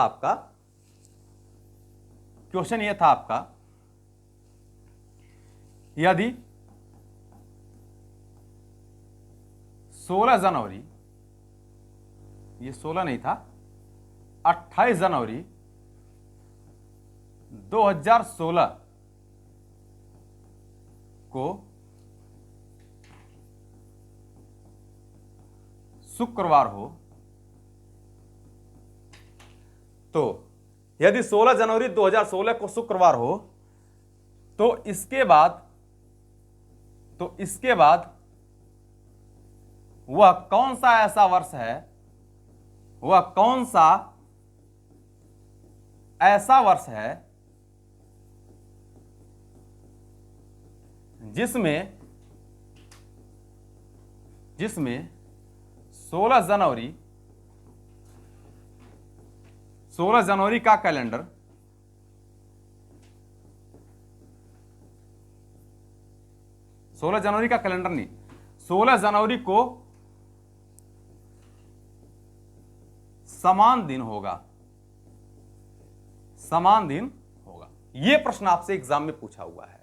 आपका, यदि 16 जनवरी, ये 16 नहीं था, 28 जनवरी 2016 को शुक्रवार हो, तो यदि 16 जनवरी 2016 को शुक्रवार हो तो इसके बाद वह कौन सा ऐसा वर्ष है, वह कौन सा ऐसा वर्ष है जिसमें 16 जनवरी का कैलेंडर नहीं, 16 जनवरी को समान दिन होगा। यह प्रश्न आपसे एग्जाम में पूछा हुआ है,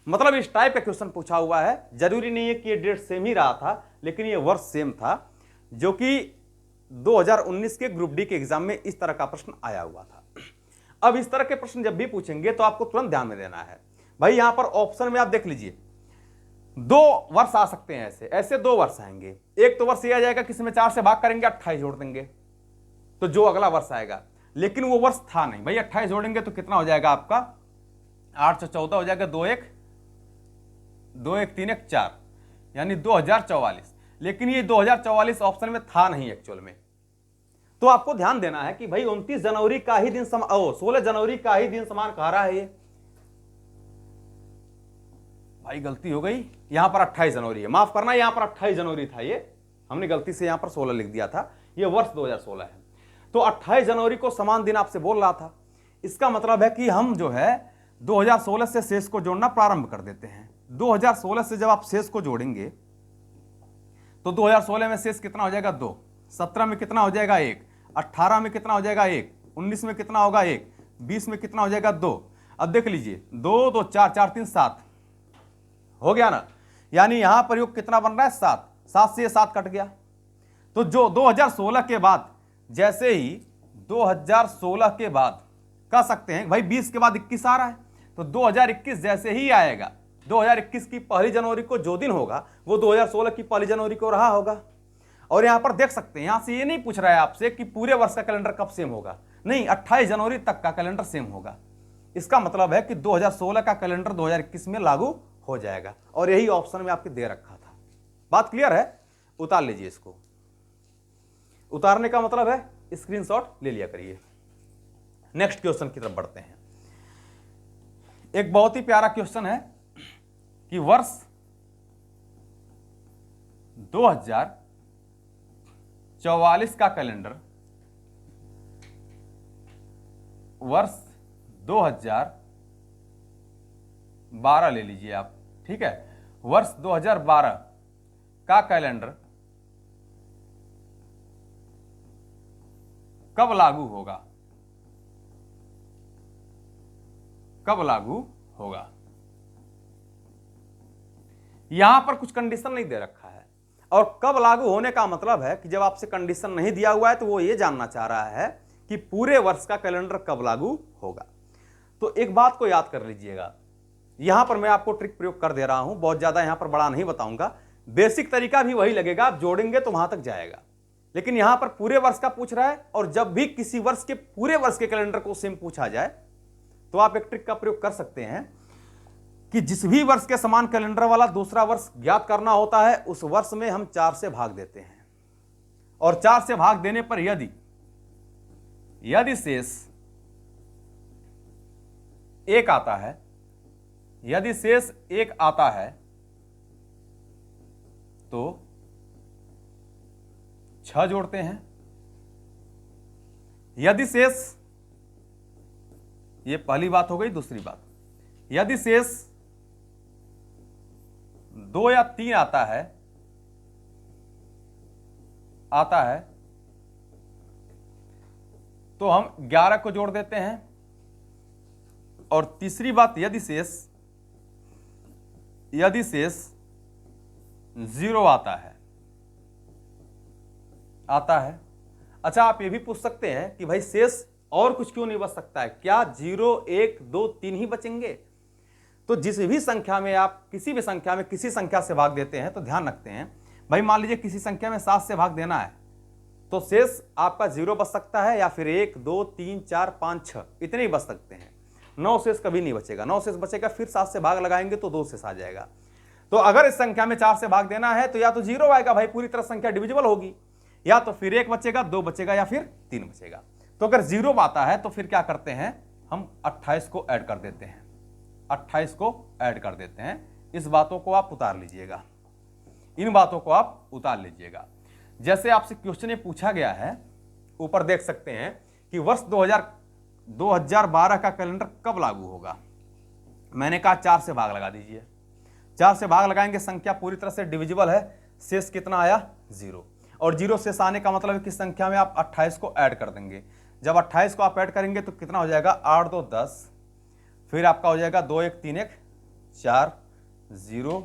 मतलब इस टाइप का क्वेश्चन पूछा हुआ है। जरूरी नहीं है कि ये डेट सेम ही रहा था, लेकिन ये वर्ष सेम था, जो कि 2019 के ग्रुप डी के एग्जाम में इस तरह का प्रश्न आया हुआ था। अब इस तरह के प्रश्न जब भी पूछेंगे तो आपको तुरंत ध्यान में देना है भाई, यहां पर ऑप्शन में आप देख लीजिए, 2 वर्ष आ सकते हैं, ऐसे 2 वर्ष आएंगे। एक तो वर्ष ये आ जाएगा कि इसमें 4 से भाग करेंगे, 28 जोड़ देंगे, तो जो अगला वर्ष आएगा, लेकिन वो वर्ष था नहीं भाई। 28 जोड़ेंगे तो कितना हो जाएगा आपका, 8 से 14 हो जाएगा, 2 1 3 1 4, यानी 2044। लेकिन ये 2044 ऑप्शन में था नहीं एक्चुअल में। तो आपको ध्यान देना है कि भाई 29 जनवरी का ही दिन 16 जनवरी का ही दिन समान कह रहा है ये, भाई गलती हो गई, यहां पर 28 जनवरी है, माफ करना, यहां पर 28 जनवरी था, ये हमने गलती से यहां पर 16 लिख दिया था, ये वर्ष 2016 है। तो 28 जनवरी को समान दिन आपसे बोल रहा था, इसका मतलब है कि हम जो है 2016 से शेष को जोड़ना प्रारंभ कर देते हैं। 2016 से जब आप शेष को जोड़ेंगे तो 2016 में शेष कितना हो जाएगा, 2, 17 में कितना हो जाएगा, 1, 18 में कितना हो जाएगा, 1, 19 में कितना होगा, 1, 20 में कितना हो जाएगा, 2। अब देख लीजिए, 2 2 4 4 3 7 हो गया ना, यानी यहां पर योग कितना बन रहा है, 7, 7 से ये 7 कट गया। तो जो 2016 के बाद, जैसे ही 2016 के बाद कह सकते हैं भाई 20 के बाद 21 आ रहा है, तो 2021 जैसे ही आएगा, 2021 की 1 जनवरी को जो दिन होगा वो 2016 की 1 जनवरी को रहा होगा। और यहां पर देख सकते हैं, यहां से ये नहीं पूछ रहा है आपसे कि पूरे वर्ष का कैलेंडर कब सेम होगा, नहीं, 28 जनवरी तक का कैलेंडर सेम होगा। इसका मतलब है कि 2016 का कैलेंडर 2021 में लागू हो जाएगा, और यही ऑप्शन में आपके दे रखा था। बात क्लियर है? उतार लीजिए इसको। उतारने का मतलब है स्क्रीनशॉट ले लिया करिए। नेक्स्ट क्वेश्चन की तरफ बढ़ते हैं। एक बहुत ही प्यारा क्वेश्चन है कि वर्ष 2044 का कैलेंडर वर्ष 2012 ले लीजिए आप, ठीक है, वर्ष 2012 का कैलेंडर कब लागू होगा, कब लागू होगा। यहां पर कुछ कंडीशन नहीं दे रखा है, और कब लागू होने का मतलब है कि जब आपसे कंडीशन नहीं दिया हुआ है तो वो ये जानना चाह रहा है कि पूरे वर्ष का कैलेंडर कब लागू होगा। तो एक बात को याद कर लीजिएगा, यहां पर मैं आपको ट्रिक प्रयोग कर दे रहा हूं, बहुत ज्यादा यहां पर बड़ा नहीं बताऊंगा, बेसिक तरीका भी वही लगेगा, आप जोड़ेंगे तो वहां तक जाएगा। लेकिन यहां पर पूरे वर्ष का पूछ रहा है, और जब भी किसी वर्ष के पूरे वर्ष के कैलेंडर को सेम पूछा जाए तो आप एक ट्रिक का प्रयोग कर सकते हैं कि जिस भी वर्ष के समान कैलेंडर वाला दूसरा वर्ष ज्ञात करना होता है, उस वर्ष में हम 4 से भाग देते हैं, और 4 से भाग देने पर यदि शेष 1 आता है, यदि शेष 1 आता है तो 6 जोड़ते हैं। यदि शेष, ये पहली बात हो गई। दूसरी बात, यदि शेष 2 या 3 आता है आता है तो हम 11 को जोड़ देते हैं। और तीसरी बात, यदि शेष 0 आता है। अच्छा, आप ये भी पूछ सकते हैं कि भाई शेष और कुछ क्यों नहीं बच सकता है, क्या 0, 1, 2, 3 ही बचेंगे? तो जिस भी संख्या में आप किसी भी संख्या में किसी संख्या से भाग देते हैं तो ध्यान रखते हैं भाई, मान लीजिए किसी संख्या में 7 से भाग देना है तो शेष आपका 0 बच सकता है, या फिर 1, 2, 3, 4, 5, 6 इतने ही बच सकते हैं। 9 शेष कभी नहीं बचेगा। 9 शेष बचेगा, फिर 7 से भाग लगाएंगे तो 2 शेष आ जाएगा। तो अगर इस संख्या में 4 से भाग देना है तो या तो 0 आएगा भाई, पूरी तरह संख्या डिविजिबल होगी, या तो फिर 1 बचेगा, 2 बचेगा, या फिर 3 बचेगा। तो अगर 0 आता है तो फिर क्या करते हैं, हम 28 को ऐड कर देते हैं। 28 को ऐड कर देते हैं। इस बातों को आप उतार लीजिएगा, इन बातों को आप उतार लीजिएगा। जैसे आपसे क्वेश्चन ये पूछा गया है, ऊपर देख सकते हैं कि वर्ष 2012 का कैलेंडर कब लागू होगा। मैंने कहा 4 से भाग लगा दीजिए। 4 से भाग लगाएंगे, संख्या पूरी तरह से डिविजिबल है, शेष कितना आया 0। और 0 शेष आने का मतलब है कि संख्या में आप 28 को ऐड कर देंगे। जब 28 को आप ऐड करेंगे तो कितना हो जाएगा, 8, 2, 10, फिर आपका हो जाएगा 2, 1, 3, 1, 4, 0,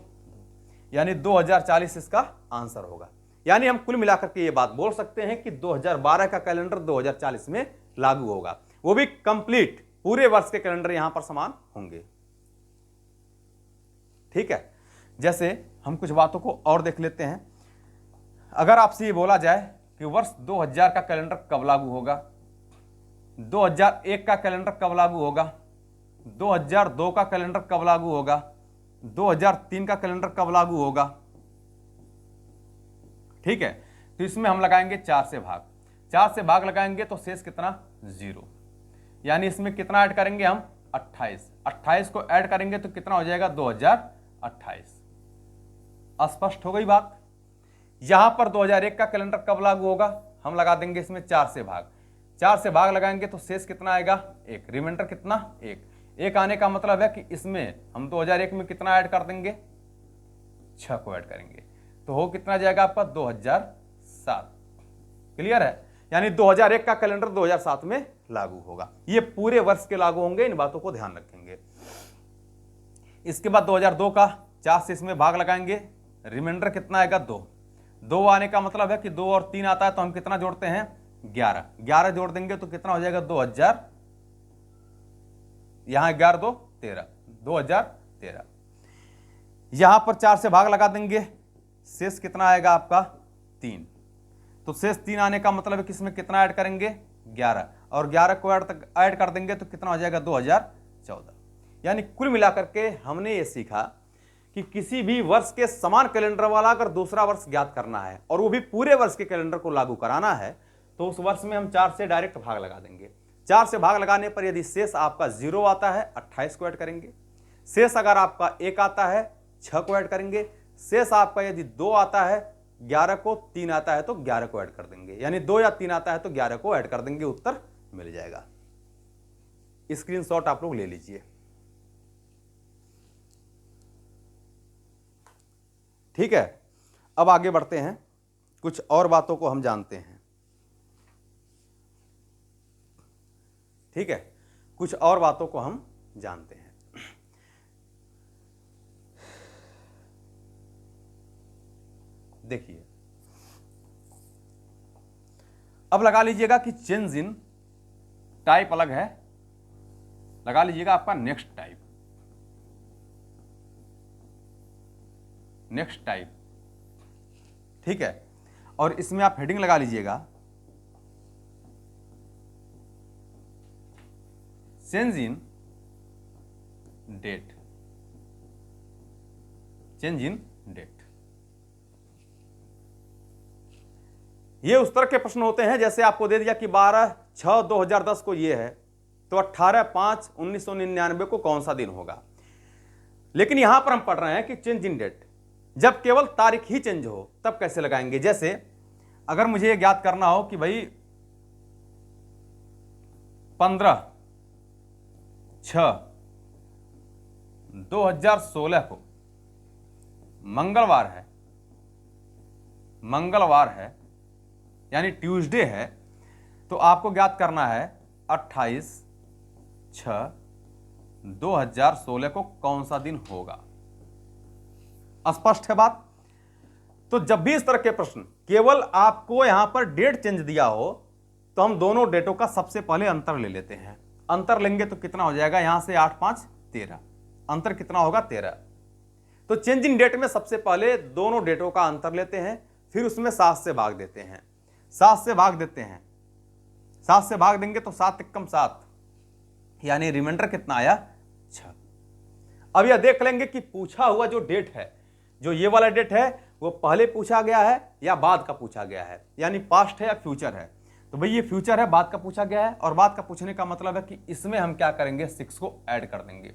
यानी 2040 इसका आंसर होगा। यानी हम कुल मिलाकर के ये बात बोल सकते हैं कि 2012 का कैलेंडर 2040 में लागू होगा, वो भी कंप्लीट पूरे वर्ष के कैलेंडर यहां पर समान होंगे। ठीक है, जैसे हम कुछ बातों को और देख लेते हैं। अगर आपसे ये बोला जाए कि वर्ष 2000 का कैलेंडर कब लागू होगा, 2001 का कैलेंडर कब लागू होगा, 2002 का कैलेंडर कब लागू होगा, 2003 का कैलेंडर कब लागू होगा। ठीक है, तो इसमें हम लगाएंगे 4 से भाग। 4 से भाग लगाएंगे तो शेष कितना 0, यानी इसमें कितना ऐड करेंगे हम 28। 28 को ऐड करेंगे तो कितना हो जाएगा 2028। स्पष्ट हो गई बात। यहां पर 2001 का कैलेंडर कब लागू होगा, हम लगा देंगे इसमें 4 से भाग। 4 से भाग लगाएंगे तो शेष कितना आएगा 1, रिमाइंडर कितना 1 आने का मतलब है कि इसमें हम 2001 में कितना ऐड कर देंगे 6 को ऐड करेंगे, तो हो कितना जाएगा आपका 2007। क्लियर है, यानी 2001 का कैलेंडर 2007 में लागू होगा। ये पूरे वर्ष के लागू होंगे, इन बातों को ध्यान रखेंगे। इसके बाद 2002 का 4 से इसमें भाग लगाएंगे, रिमाइंडर कितना आएगा 2 आने का मतलब है कि 2 और 3 आता है तो हम कितना जोड़ते हैं 11 जोड़ देंगे तो कितना हो जाएगा 2000, यहां 11, 2, 13, 2013। यहां पर 4 से भाग लगा देंगे, शेष कितना आएगा आपका 3, तो शेष 3 आने का मतलब है कि इसमें कितना ऐड करेंगे 11, और 11 को ऐड कर देंगे तो कितना हो जाएगा 2014। यानी कुल मिलाकर के हमने ये सीखा कि किसी भी वर्ष के समान कैलेंडर वाला अगर दूसरा वर्ष ज्ञात करना है और वो भी पूरे वर्ष के कैलेंडर को लागू कराना है तो उस वर्ष में हम 4 से डायरेक्ट भाग लगा देंगे। 4 से भाग लगाने पर यदि शेष आपका 0 आता है 28 को ऐड करेंगे, शेष अगर आपका 1 आता है 6 को ऐड करेंगे, शेष आपका यदि 2 आता है 11 को, 3 आता है तो 11 को ऐड कर देंगे, यानी 2 या 3 आता है तो 11 को ऐड कर देंगे, उत्तर मिल जाएगा। स्क्रीनशॉट आप लोग ले लीजिए। ठीक है, अब आगे बढ़ते हैं, कुछ और बातों को हम जानते हैं। ठीक है, कुछ और बातों को हम जानते हैं। देखिए, अब लगा लीजिएगा कि चेंज इन टाइप अलग है, लगा लीजिएगा आपका नेक्स्ट टाइप। नेक्स्ट टाइप, ठीक है, और इसमें आप हेडिंग लगा लीजिएगा change in date. Change in date, ये उस तरह के प्रश्न होते हैं जैसे आपको दे दिया कि 12/6/2010 को ये है तो 18/5/1999 को कौन सा दिन होगा। लेकिन यहां पर हम पढ़ रहे हैं कि चेंज इन डेट, जब केवल तारीख ही चेंज हो तब कैसे लगाएंगे। जैसे अगर मुझे ये ज्ञात करना हो कि भाई 15/6/2016 को मंगलवार है, यानी ट्यूसडे है, तो आपको ज्ञात करना है 28/6/2016 को कौन सा दिन होगा। स्पष्ट है बात। तो जब भी इस तरह के प्रश्न केवल आपको यहां पर डेट चेंज दिया हो तो हम दोनों डेटों का सबसे पहले अंतर ले लेते हैं। अंतर लेंगे तो कितना हो जाएगा, यहां से 8 5 13, अंतर कितना होगा 13। तो चेंज इन डेट में सबसे पहले दोनों डेटों का अंतर लेते हैं, फिर उसमें 7 से भाग देते हैं। 7 से भाग देते हैं, 7 से भाग देंगे तो 7 एकम 7, यानी रिमाइंडर कितना आया 6। अब यह देख लेंगे कि पूछा हुआ जो डेट है, जो ये वाला डेट है, वो पहले पूछा गया है या बाद का पूछा गया है, यानी पास्ट है या फ्यूचर है। तो भाई ये फ्यूचर है, बाद का पूछा गया है, और बाद का पूछने का मतलब है कि इसमें हम क्या करेंगे, 6 को ऐड कर देंगे।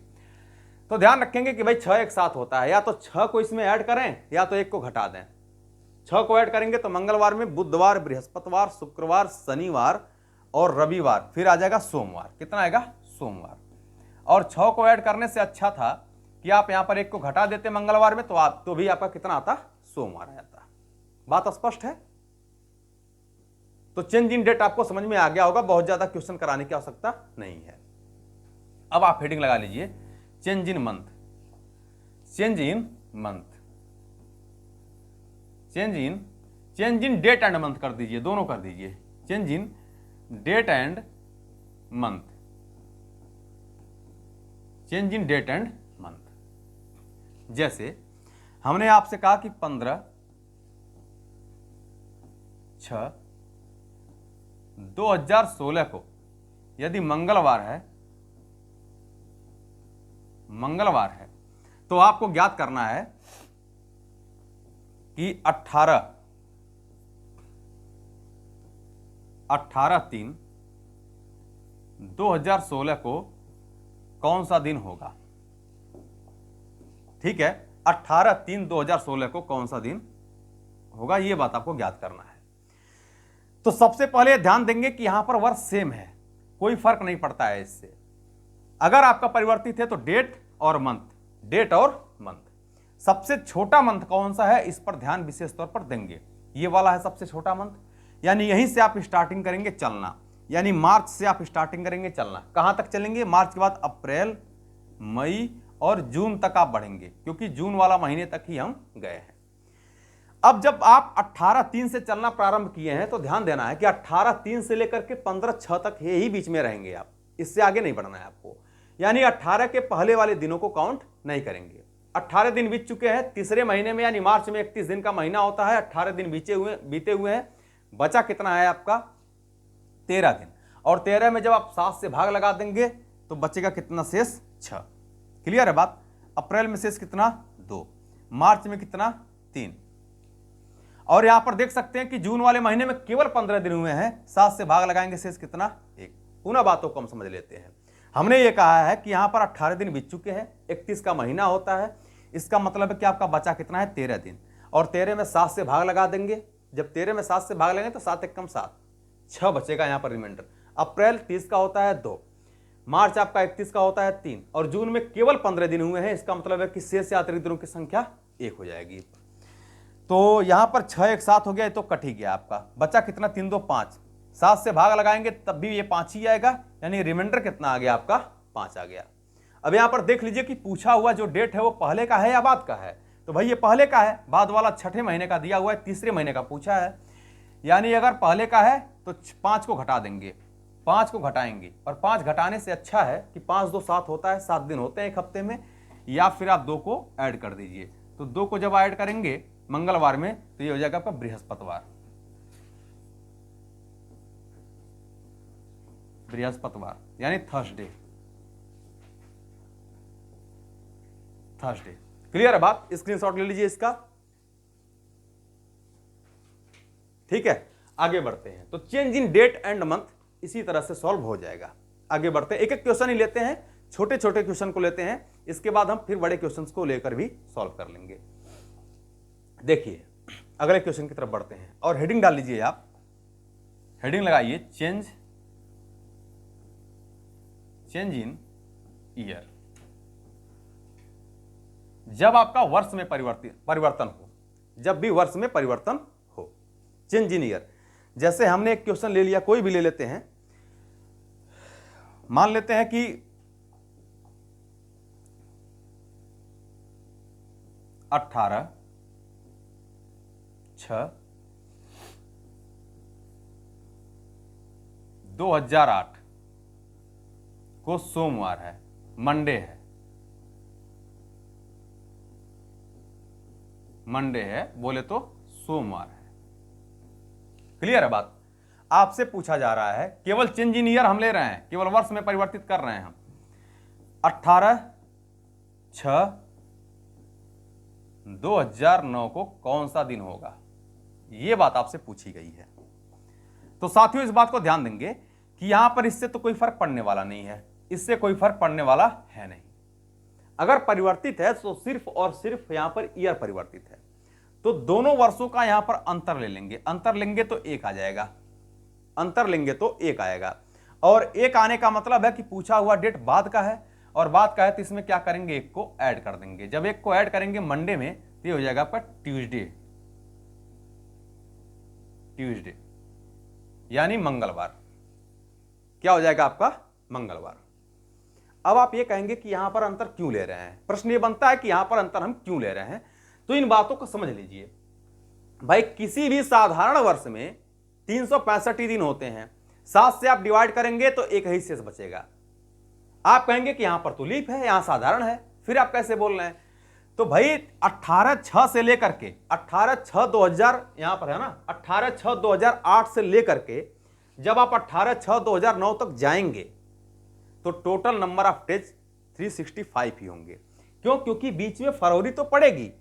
तो ध्यान रखेंगे कि भाई 6 एक साथ होता है, या तो 6 को इसमें ऐड करें या तो 1 को घटा दें। 6 को ऐड करेंगे तो मंगलवार में बुधवार, बृहस्पतिवार, शुक्रवार, शनिवार और रविवार, फिर आ जाएगा सोमवार। कितना आएगा, सोमवार। और 6 को ऐड करने से अच्छा था कि आप यहां पर 1 को घटा देते मंगलवार में, तो भी आपका कितना आता, सोमवार आ जाता। बात स्पष्ट है। तो चेंज इन डेट आपको समझ में आ गया होगा, बहुत ज्यादा क्वेश्चन कराने की आवश्यकता नहीं है। अब आप हेडिंग लगा लीजिए, change in month, change in month, change in date and month कर दीजिए, दोनों कर दीजिए, change in date and month, change in date and month. जैसे हमने आपसे कहा कि 15/6/2016 को यदि मंगलवार है तो आपको ज्ञात करना है कि 18/3/2016 को कौन सा दिन होगा। ठीक है, 18/3/2016 को कौन सा दिन होगा, यह बात आपको ज्ञात करना है। तो सबसे पहले ध्यान देंगे कि यहां पर वर्ष सेम है, कोई फर्क नहीं पड़ता है इससे। अगर आपका परिवर्तित है तो डेट और मंथ, डेट और मंथ। सबसे छोटा मंथ कौन सा है, इस पर ध्यान विशेष तौर पर देंगे। ये वाला है सबसे छोटा मंथ, यानी यहीं से आप स्टार्टिंग करेंगे चलना, यानी मार्च से आप स्टार्टिंग करेंगे चलना। कहां तक चलेंगे, मार्च के बाद अप्रैल, मई और जून तक आप बढ़ेंगे, क्योंकि जून वाला महीने तक ही हम गए हैं। अब जब आप 18/3 से चलना प्रारंभ किए हैं तो ध्यान देना है कि 18/3 से लेकर के 15/6 तक ही बीच में रहेंगे आप, इससे आगे नहीं बढ़ना है आपको। यानी 18 के पहले वाले दिनों को काउंट नहीं करेंगे। 18 दिन बीत चुके हैं, तीसरे महीने में यानी मार्च में 31 दिन का महीना होता है, 18 दिन बीते हुए हैं, बचा कितना है आपका 13 दिन। और 13 में जब आप 7 से भाग लगा देंगे तो बचेगा कितना शेष 6। क्लियर है बात। अप्रैल में शेष कितना 2, मार्च में कितना 3, और यहां पर देख सकते हैं कि जून वाले महीने में केवल 15 दिन हुए हैं, 7 से भाग लगाएंगे शेष कितना 1। पुनः बातों को हम समझ लेते हैं। हमने ये कहा है कि यहां पर 18 दिन बीत चुके हैं, 31 का महीना होता है, इसका मतलब है कि आपका बचा कितना है 13 दिन, और 13 में 7 से भाग लगा देंगे। जब 13 में 7 से भाग लेंगे तो 7 एकम 7, 6 बचेगा यहां पर रिमाइंडर। अप्रैल 30 का होता है 2, मार्च आपका 31 का होता है 3, और जून में केवल 15 दिन हुए हैं, इसका मतलब है कि शेष या अतिरिक्त दिनों की संख्या 1 हो जाएगी। तो यहां पर 6 एक साथ हो गया तो कट ही गया आपका, बचा कितना 3 2 5, 7 से भाग लगाएंगे तब भी ये 5 ही आएगा, यानी रिमाइंडर कितना आ गया आपका 5 आ गया। अब यहां पर देख लीजिए कि पूछा हुआ जो डेट है वो पहले का है या बाद का है, तो भाई ये पहले का है, बाद वाला 6ठे महीने का दिया हुआ है, तीसरे महीने का पूछा है, यानी अगर पहले का है तो 5 को घटा देंगे, 5 को घटाएंगे, और 5 घटाने से अच्छा है कि 5 2 7 होता है, 7 दिन होते हैं एक हफ्ते में, या फिर आप 2 को ऐड कर दीजिए। तो 2 को जब ऐड करेंगे मंगलवार में तो ये हो जाएगा आपका बृहस्पतिवार, बृहस्पतिवार यानी थर्सडे। क्लियर है बात, स्क्रीनशॉट ले लीजिए इसका। ठीक है, आगे बढ़ते हैं। तो change in date and month इसी तरह से सॉल्व हो जाएगा। आगे बढ़ते हैं, एक एक क्वेश्चन ही लेते हैं, छोटे छोटे क्वेश्चन को लेते हैं, इसके बाद हम फिर बड़े क्वेश्चंस को लेकर भी सॉल्व कर लेंगे। देखिए अगले क्वेश्चन की तरफ बढ़ते हैं, और हेडिंग डाल लीजिए आप, हेडिंग लगाइए चेंज इन ईयर। जब आपका वर्ष में परिवर्तन हो, जब भी वर्ष में परिवर्तन हो, चेंज इन ईयर। जैसे हमने एक क्वेश्चन ले लिया, कोई भी ले लेते हैं, मान लेते हैं कि 18/6/2008 को सोमवार है, मंडे है, बोले तो सोमवार है। क्लियर है बात? आपसे पूछा जा रहा है, केवल चेंज इन ईयर हम ले रहे हैं, केवल वर्ष में परिवर्तित कर रहे हैं हम। 18/6/2009 को कौन सा दिन होगा, यह बात आपसे पूछी गई है। तो साथियों इस बात को ध्यान देंगे कि यहां पर इससे तो कोई फर्क पड़ने वाला नहीं है, इससे कोई फर्क पड़ने वाला है नहीं। अगर परिवर्तित है तो सिर्फ और सिर्फ यहां पर ईयर परिवर्तित है, तो दोनों वर्षों का यहां पर अंतर ले लेंगे, अंतर लेंगे तो एक आ जाएगा, अंतर लेंगे तो एक आएगा। और एक आने का मतलब है कि पूछा हुआ डेट बाद का है, और बाद का है तो इसमें क्या करेंगे, एक को ऐड कर देंगे। जब एक को ऐड करेंगे मंडे में तो ये हो जाएगा आपका ट्यूसडे, यानी मंगलवार। क्या हो जाएगा आपका, मंगलवार। अब आप ये कहेंगे कि यहां पर अंतर क्यों ले रहे हैं, प्रश्न ये बनता है कि यहां पर अंतर हम क्यों ले रहे हैं। तो इन बातों को समझ लीजिए भाई, किसी भी साधारण वर्ष में 365 ही दिन होते हैं, 7 से आप डिवाइड करेंगे तो एक ही शेष बचेगा। आप कहेंगे कि यहां पर तो लीप है, यहां साधारण है, फिर आप कैसे बोल रहे हैं। तो भाई 18/6 से लेकर के 18/6/2000 यहां पर है ना, 18/6/2008 से लेकर के जब आप 18/6/2009 तक जाएंगे तो टोटल नंबर ऑफ डेज 365 ही होंगे। क्यों? क्योंकि बीच में फरवरी तो पड़ेगी,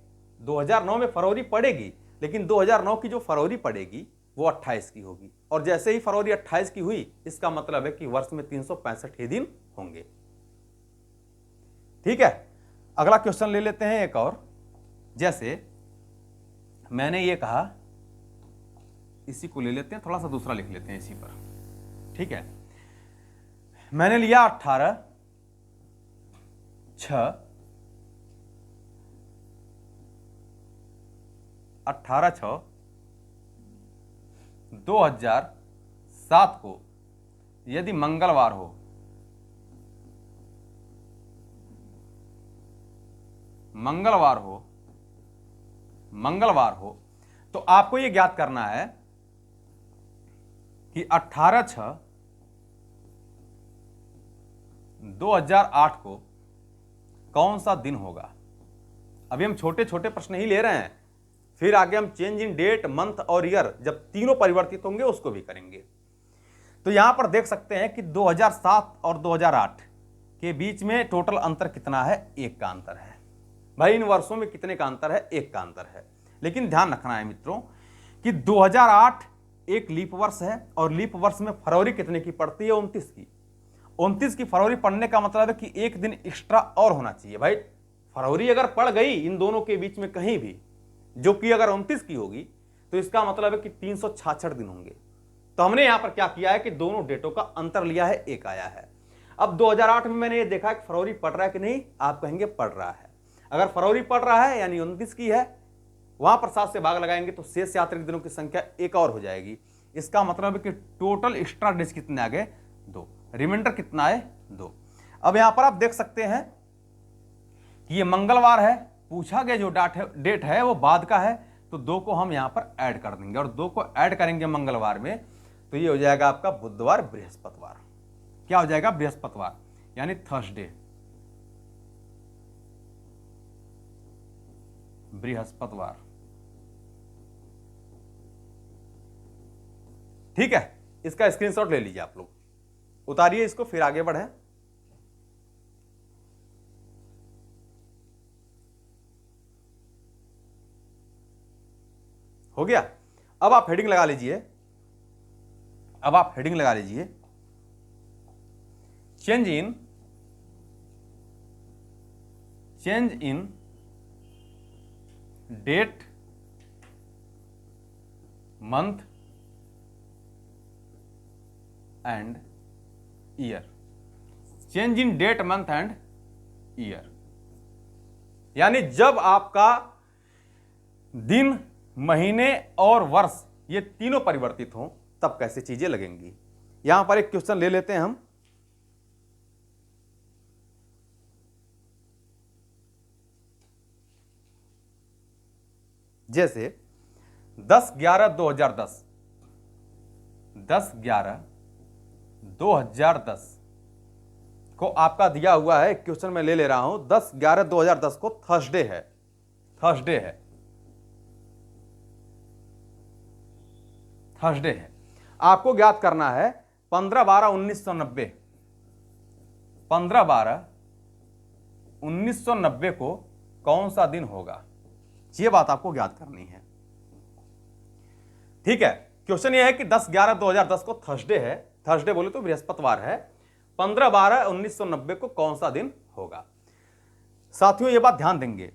2009 में फरवरी पड़ेगी, लेकिन 2009 की जो फरवरी पड़ेगी वो 28 की होगी, और जैसे ही फरवरी 28 की हुई, इसका मतलब है कि वर्ष में 365 ही दिन होंगे। ठीक है, अगला क्वेश्चन ले लेते हैं एक और। जैसे मैंने ये कहा, इसी को ले लेते हैं, थोड़ा सा दूसरा लिख लेते हैं इसी पर। ठीक है, मैंने लिया 18/6/2007 को यदि मंगलवार हो तो आपको यह ज्ञात करना है कि 18/6/2008 को कौन सा दिन होगा। अभी हम छोटे छोटे प्रश्न ही ले रहे हैं, फिर आगे हम चेंज इन डेट, मंथ और ईयर जब तीनों परिवर्तित होंगे उसको भी करेंगे। तो यहां पर देख सकते हैं कि 2007 और 2008 के बीच में टोटल अंतर कितना है, एक का अंतर है। भाई इन वर्षों में कितने का अंतर है, एक का अंतर है। लेकिन ध्यान रखना है मित्रों कि 2008 एक लीप वर्ष है, और लीप वर्ष में फरवरी कितने की पड़ती है, 29 की। 29 की फरवरी पड़ने का मतलब है कि एक दिन एक्स्ट्रा और होना चाहिए। भाई फरवरी अगर पड़ गई इन दोनों के बीच में कहीं भी, जो कि अगर 29 की होगी, तो इसका मतलब है कि 366 दिन होंगे। तो हमने यहां पर क्या किया है कि दोनों डेटों का अंतर लिया है, एक आया है। अब 2008 में मैंने ये देखा कि फरवरी पड़ रहा है कि नहीं, आप कहेंगे पड़ रहा है। अगर फरवरी पड़ रहा है यानी 29 की है, वहां पर 7 से भाग लगाएंगे तो शेष से अतिरिक्त दिनों की संख्या एक और हो जाएगी। इसका मतलब है कि टोटल एक्स्ट्रा डेज कितने आ गए, 2। रिमाइंडर कितना है, 2। अब यहां पर आप देख सकते हैं कि ये मंगलवार है, पूछा गया जो डेट है वो बाद का है, तो 2 को हम यहां पर ऐड कर देंगे, और 2 को ऐड करेंगे मंगलवार में तो ये हो जाएगा आपका बुधवार, बृहस्पतिवार। क्या हो जाएगा, बृहस्पतिवार, यानी थर्सडे, बृहस्पतिवार। ठीक है, इसका स्क्रीनशॉट ले लीजिए आप लोग, उतारिए इसको, फिर आगे बढ़े। हो गया। अब आप हेडिंग लगा लीजिए, change in date, month and year. Change in date, month and year, यानी जब आपका दिन, महीने और वर्ष ये तीनों परिवर्तित हों तब कैसे चीजें लगेंगी। यहां पर एक क्वेश्चन ले लेते हैं हम। जैसे 10/11/2010, 10/11/2010 को आपका दिया हुआ है, क्वेश्चन मैं ले ले रहा हूं। 10/11/2010 को थर्सडे है, थर्सडे है, थर्सडे है। आपको ज्ञात करना है 15/12/1990, 15/12/1990 को कौन सा दिन होगा, ये बात आपको ज्ञात करनी है। ठीक है, क्वेश्चन ये है कि 10/11/2010 को थर्सडे है, थर्सडे बोले तो बृहस्पतिवार है, 15/12/1990 को कौन सा दिन होगा। साथियों ये बात ध्यान देंगे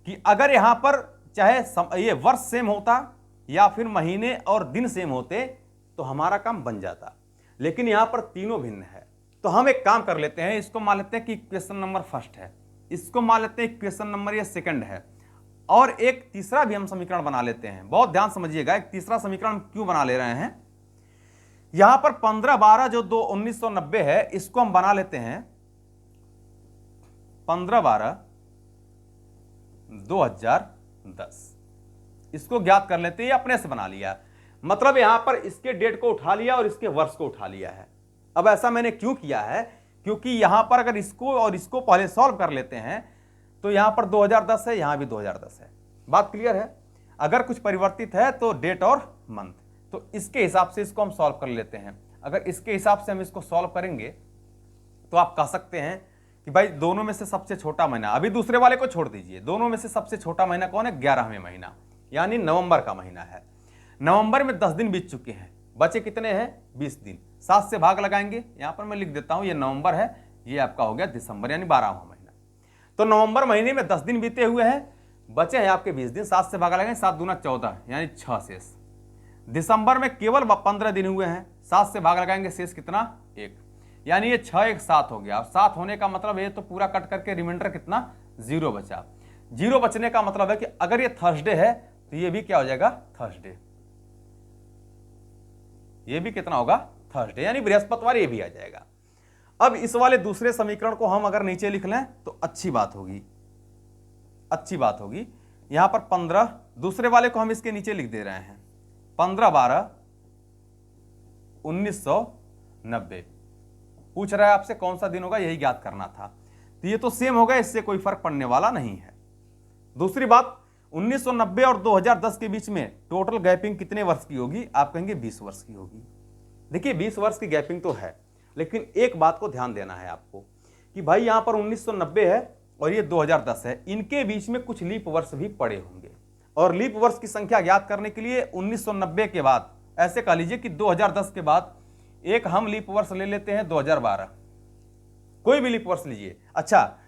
कि अगर यहां पर चाहे ये वर्ष सेम होता या फिर महीने और दिन सेम होते तो हमारा काम बन जाता, लेकिन यहां पर तीनों भिन्न है। तो हम एक काम कर लेते हैं, इसको मान लेते हैं कि क्वेश्चन नंबर फर्स्ट है, इसको मान लेते हैं क्वेश्चन नंबर ये सेकंड है, और एक तीसरा भी हम समीकरण बना लेते हैं। बहुत ध्यान समझिएगा, एक तीसरा समीकरण क्यों बना ले रहे हैं। यहां पर 15/12 जो 1990 है, इसको हम बना लेते हैं 15/12/2010, इसको ज्ञात कर लेते हैं। अपने से बना लिया, मतलब यहां पर इसके डेट को उठा लिया और इसके वर्ष को उठा लिया है। अब ऐसा मैंने क्यों किया है, क्योंकि यहां पर अगर इसको और इसको पहले सॉल्व कर लेते हैं तो यहां पर 2010 है, यहां भी 2010 है। बात क्लियर है। अगर कुछ परिवर्तित है तो डेट और मंथ, तो इसके हिसाब से इसको हम सॉल्व कर लेते हैं। अगर इसके हिसाब से हम इसको सॉल्व करेंगे तो आप कह सकते हैं कि भाई दोनों में से सबसे छोटा महीना, अभी दूसरे वाले को छोड़ दीजिए, दोनों में से सबसे छोटा महीना कौन है, 11वां महीना, यानी नवंबर का महीना है। नवंबर में 10 दिन बीत चुके हैं, बचे कितने हैं, 20 दिन। 7 से भाग लगाएंगे, यहां पर मैं लिख देता हूं, ये नवंबर है, ये आपका हो गया दिसंबर, यानी 12वां महीना। तो नवंबर महीने में 10 दिन बीते हुए हैं, बचे हैं आपके 20 दिन। 7 से भाग लगाएंगे, 7 दूना 14, यानी 6 शेष। दिसंबर में केवल 15 दिन हुए हैं, 7 से भाग लगाएंगे, शेष कितना, 1, यानी ये 6 1 7 हो गया। 7 होने का मतलब ये तो पूरा कट करके रिमाइंडर कितना, 0 बचा। 0 बचने का मतलब है कि अगर ये थर्सडे है तो ये भी क्या हो जाएगा, थर्सडे, ये भी कितना होगा, थर्सडे, यानी बृहस्पतिवार ये भी आ जाएगा। अब इस वाले दूसरे समीकरण को हम अगर नीचे लिख लें तो अच्छी बात होगी, अच्छी बात होगी। यहां पर 15, दूसरे वाले को हम इसके नीचे लिख दे रहे हैं, 15/12/1990। पूछ रहा है आपसे कौन सा दिन होगा, यही ज्ञात करना था। तो ये तो सेम होगा, इससे कोई फर्क पड़ने वाला नहीं है। दूसरी बात, 1990 और 2010 के बीच में टोटल गैपिंग कितने वर्ष की होगी, आप कहेंगे 20 वर्ष की होगी। देखिए 20 वर्ष की गैपिंग तो है, लेकिन एक बात को ध्यान देना है आपको कि भाई यहां पर 1990 है और ये 2010 है, इनके बीच में कुछ लीप वर्ष भी पड़े होंगे, और लीप वर्ष की संख्या ज्ञात करने के लिए 1990 के बाद, ऐसे कह लीजिए कि 2010 के बाद एक हम लीप वर्ष ले लेते हैं 2012, कोई भी लीप वर्ष लीजिए। अच्छा,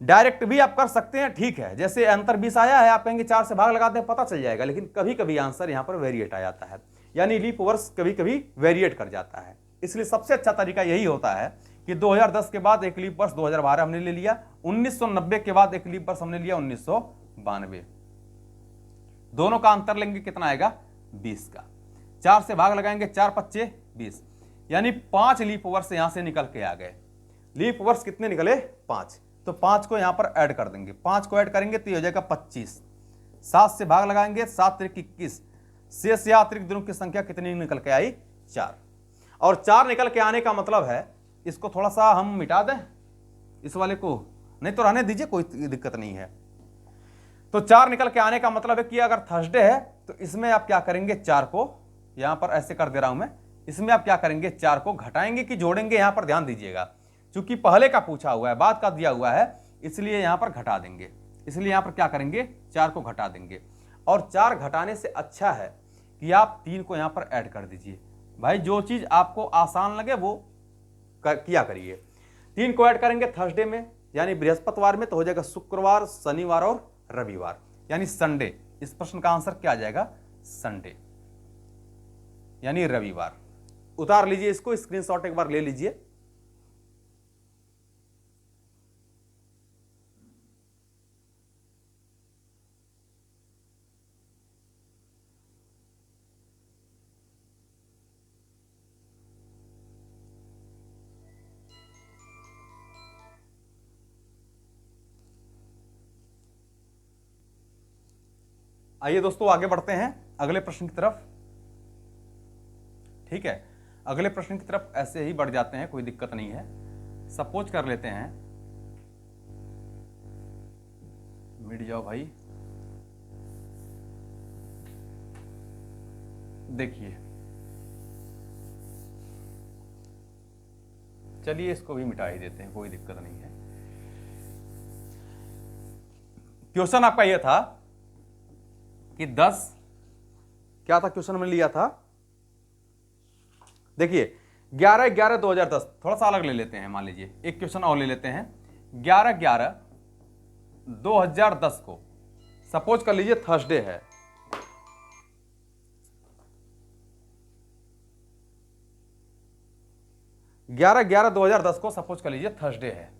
डायरेक्ट भी आप कर सकते हैं, ठीक है, जैसे अंतर 20 आया है, आप कहेंगे 4 से भाग लगाते हैं, पता चल जाएगा, लेकिन कभी कभी आंसर यहां पर वेरिएट आ जाता है, यानी लीप वर्ष कभी कभी वेरिएट कर जाता है। इसलिए सबसे अच्छा तरीका यही होता है कि 2010 के बाद एक लीप वर्ष 2012 हमने ले लिया, 1990 के बाद एक लीप वर्ष हमने लिया 1992, दोनों का अंतर लेंगे, कितना आएगा, 20 का। 4 से भाग लगाएंगे, 4 5 20, यानी 5 लीप वर्ष यहां से निकल के आ गए। लीप वर्ष कितने निकले, 5, तो 5 को यहां पर ऐड कर देंगे, 5 को ऐड करेंगे तो ये हो जाएगा 25। 7 से भाग लगाएंगे, 7 3 21, शेष या अतिरिक्त दिनों की संख्या कितनी निकल के आई, 4। और 4 निकल के आने का मतलब है, इसको थोड़ा सा हम मिटा दें इस वाले को, नहीं तो रहने दीजिए, कोई दिक्कत नहीं है। तो 4 निकल के आने का मतलब है कि अगर थर्सडे है तो इसमें आप क्या करेंगे, 4 को यहां पर ऐसे कर दे रहा हूं मैं, इसमें आप क्या करेंगे, 4 को घटाएंगे कि जोड़ेंगे, यहां पर ध्यान दीजिएगा, चूंकि पहले का पूछा हुआ है, बाद का दिया हुआ है, इसलिए यहां पर घटा देंगे, इसलिए यहां पर क्या करेंगे, 4 को घटा देंगे। और 4 घटाने से अच्छा है कि आप 3 को यहां पर ऐड कर दीजिए। भाई जो चीज आपको आसान लगे वो किया करिए। 3 को ऐड करेंगे थर्सडे में, यानी बृहस्पतिवार में, तो हो जाएगा शुक्रवार, शनिवार और रविवार, यानी संडे। इस प्रश्न का आंसर क्या आ जाएगा, संडे, यानी रविवार। उतार लीजिए इसको, स्क्रीनशॉट एक बार ले लीजिए। आइए दोस्तों आगे बढ़ते हैं अगले प्रश्न की तरफ। ठीक है, अगले प्रश्न की तरफ ऐसे ही बढ़ जाते हैं, कोई दिक्कत नहीं है। सपोज कर लेते हैं, मिट जाओ भाई। देखिए, चलिए इसको भी मिटा ही देते हैं, कोई दिक्कत नहीं है। क्वेश्चन आपका यह था कि 10, क्या था क्वेश्चन में लिया था, देखिए 11/11/2010, थोड़ा सा अलग ले लेते हैं। मान लीजिए एक क्वेश्चन और ले लेते हैं। 11/11/2010 को सपोज कर लीजिए थर्सडे है। 11/11/2010 को सपोज कर लीजिए थर्सडे है।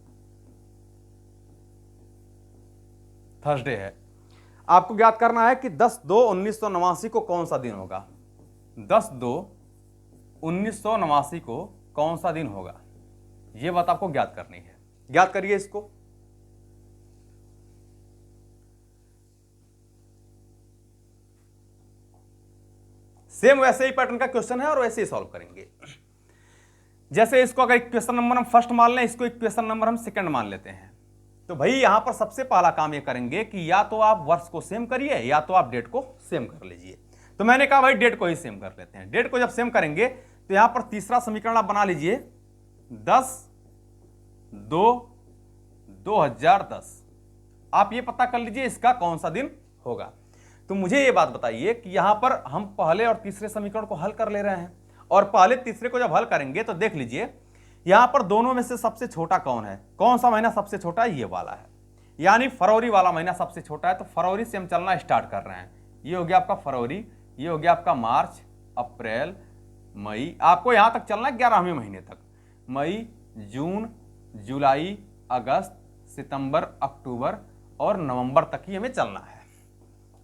थर्सडे है। आपको ज्ञात करना है कि 10/2/1989 को कौन सा दिन होगा। 10/2/1989 को कौन सा दिन होगा, यह बात आपको ज्ञात करनी है। ज्ञात करिए इसको। सेम वैसे ही पैटर्न का क्वेश्चन है और वैसे ही सॉल्व करेंगे। जैसे इसको अगर इक्वेशन नंबर हम फर्स्ट मान लें, इसको इक्वेशन नंबर हम सेकंड मान लेते हैं, तो भाई यहां पर सबसे पहला काम ये करेंगे कि या तो आप वर्ष को सेम करिए या तो आप डेट को सेम कर लीजिए। तो मैंने कहा भाई डेट को ही सेम कर लेते हैं। डेट को जब सेम करेंगे तो यहां पर तीसरा समीकरण आप बना लीजिए, 10/2/2010। आप ये पता कर लीजिए इसका कौन सा दिन होगा। तो मुझे ये बात बताइए कि यहां पर हम पहले और तीसरे समीकरण को हल कर ले रहे हैं, और पहले तीसरे को जब हल करेंगे तो देख लीजिए यहां पर दोनों में से सबसे छोटा कौन है, कौन सा महीना सबसे छोटा है, ये वाला है, यानी फरवरी वाला महीना सबसे छोटा है। तो फरवरी से हम चलना स्टार्ट कर रहे हैं। ये हो गया आपका फरवरी, ये हो गया आपका मार्च, अप्रैल, मई, आपको यहां तक चलना है 11वें महीने तक। मई, जून, जुलाई, अगस्त, सितंबर, अक्टूबर और नवंबर तक ही हमें चलना है।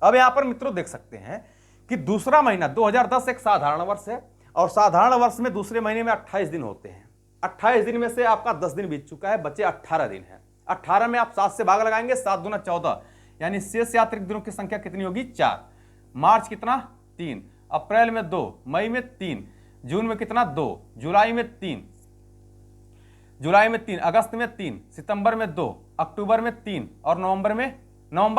अब यहां पर मित्रों देख सकते हैं कि दूसरा महीना 2010 एक साधारण वर्ष है, और साधारण वर्ष में दूसरे महीने में 28 दिन होते हैं। 28 दिन में से आपका 10 दिन बीत चुका है, बचे 18 दिन है। 18 में आप 7 से भाग लगाएंगे, 7 दूना 14, यानी शेष अतिरिक्त दिनों की संख्या कितनी होगी, 4। मार्च कितना, 3, अप्रैल में 2, मई में 3, जून में कितना, 2, जुलाई में 3, अगस्त में 3, सितंबर में 2, अक्टूबर में 3 और नवंबर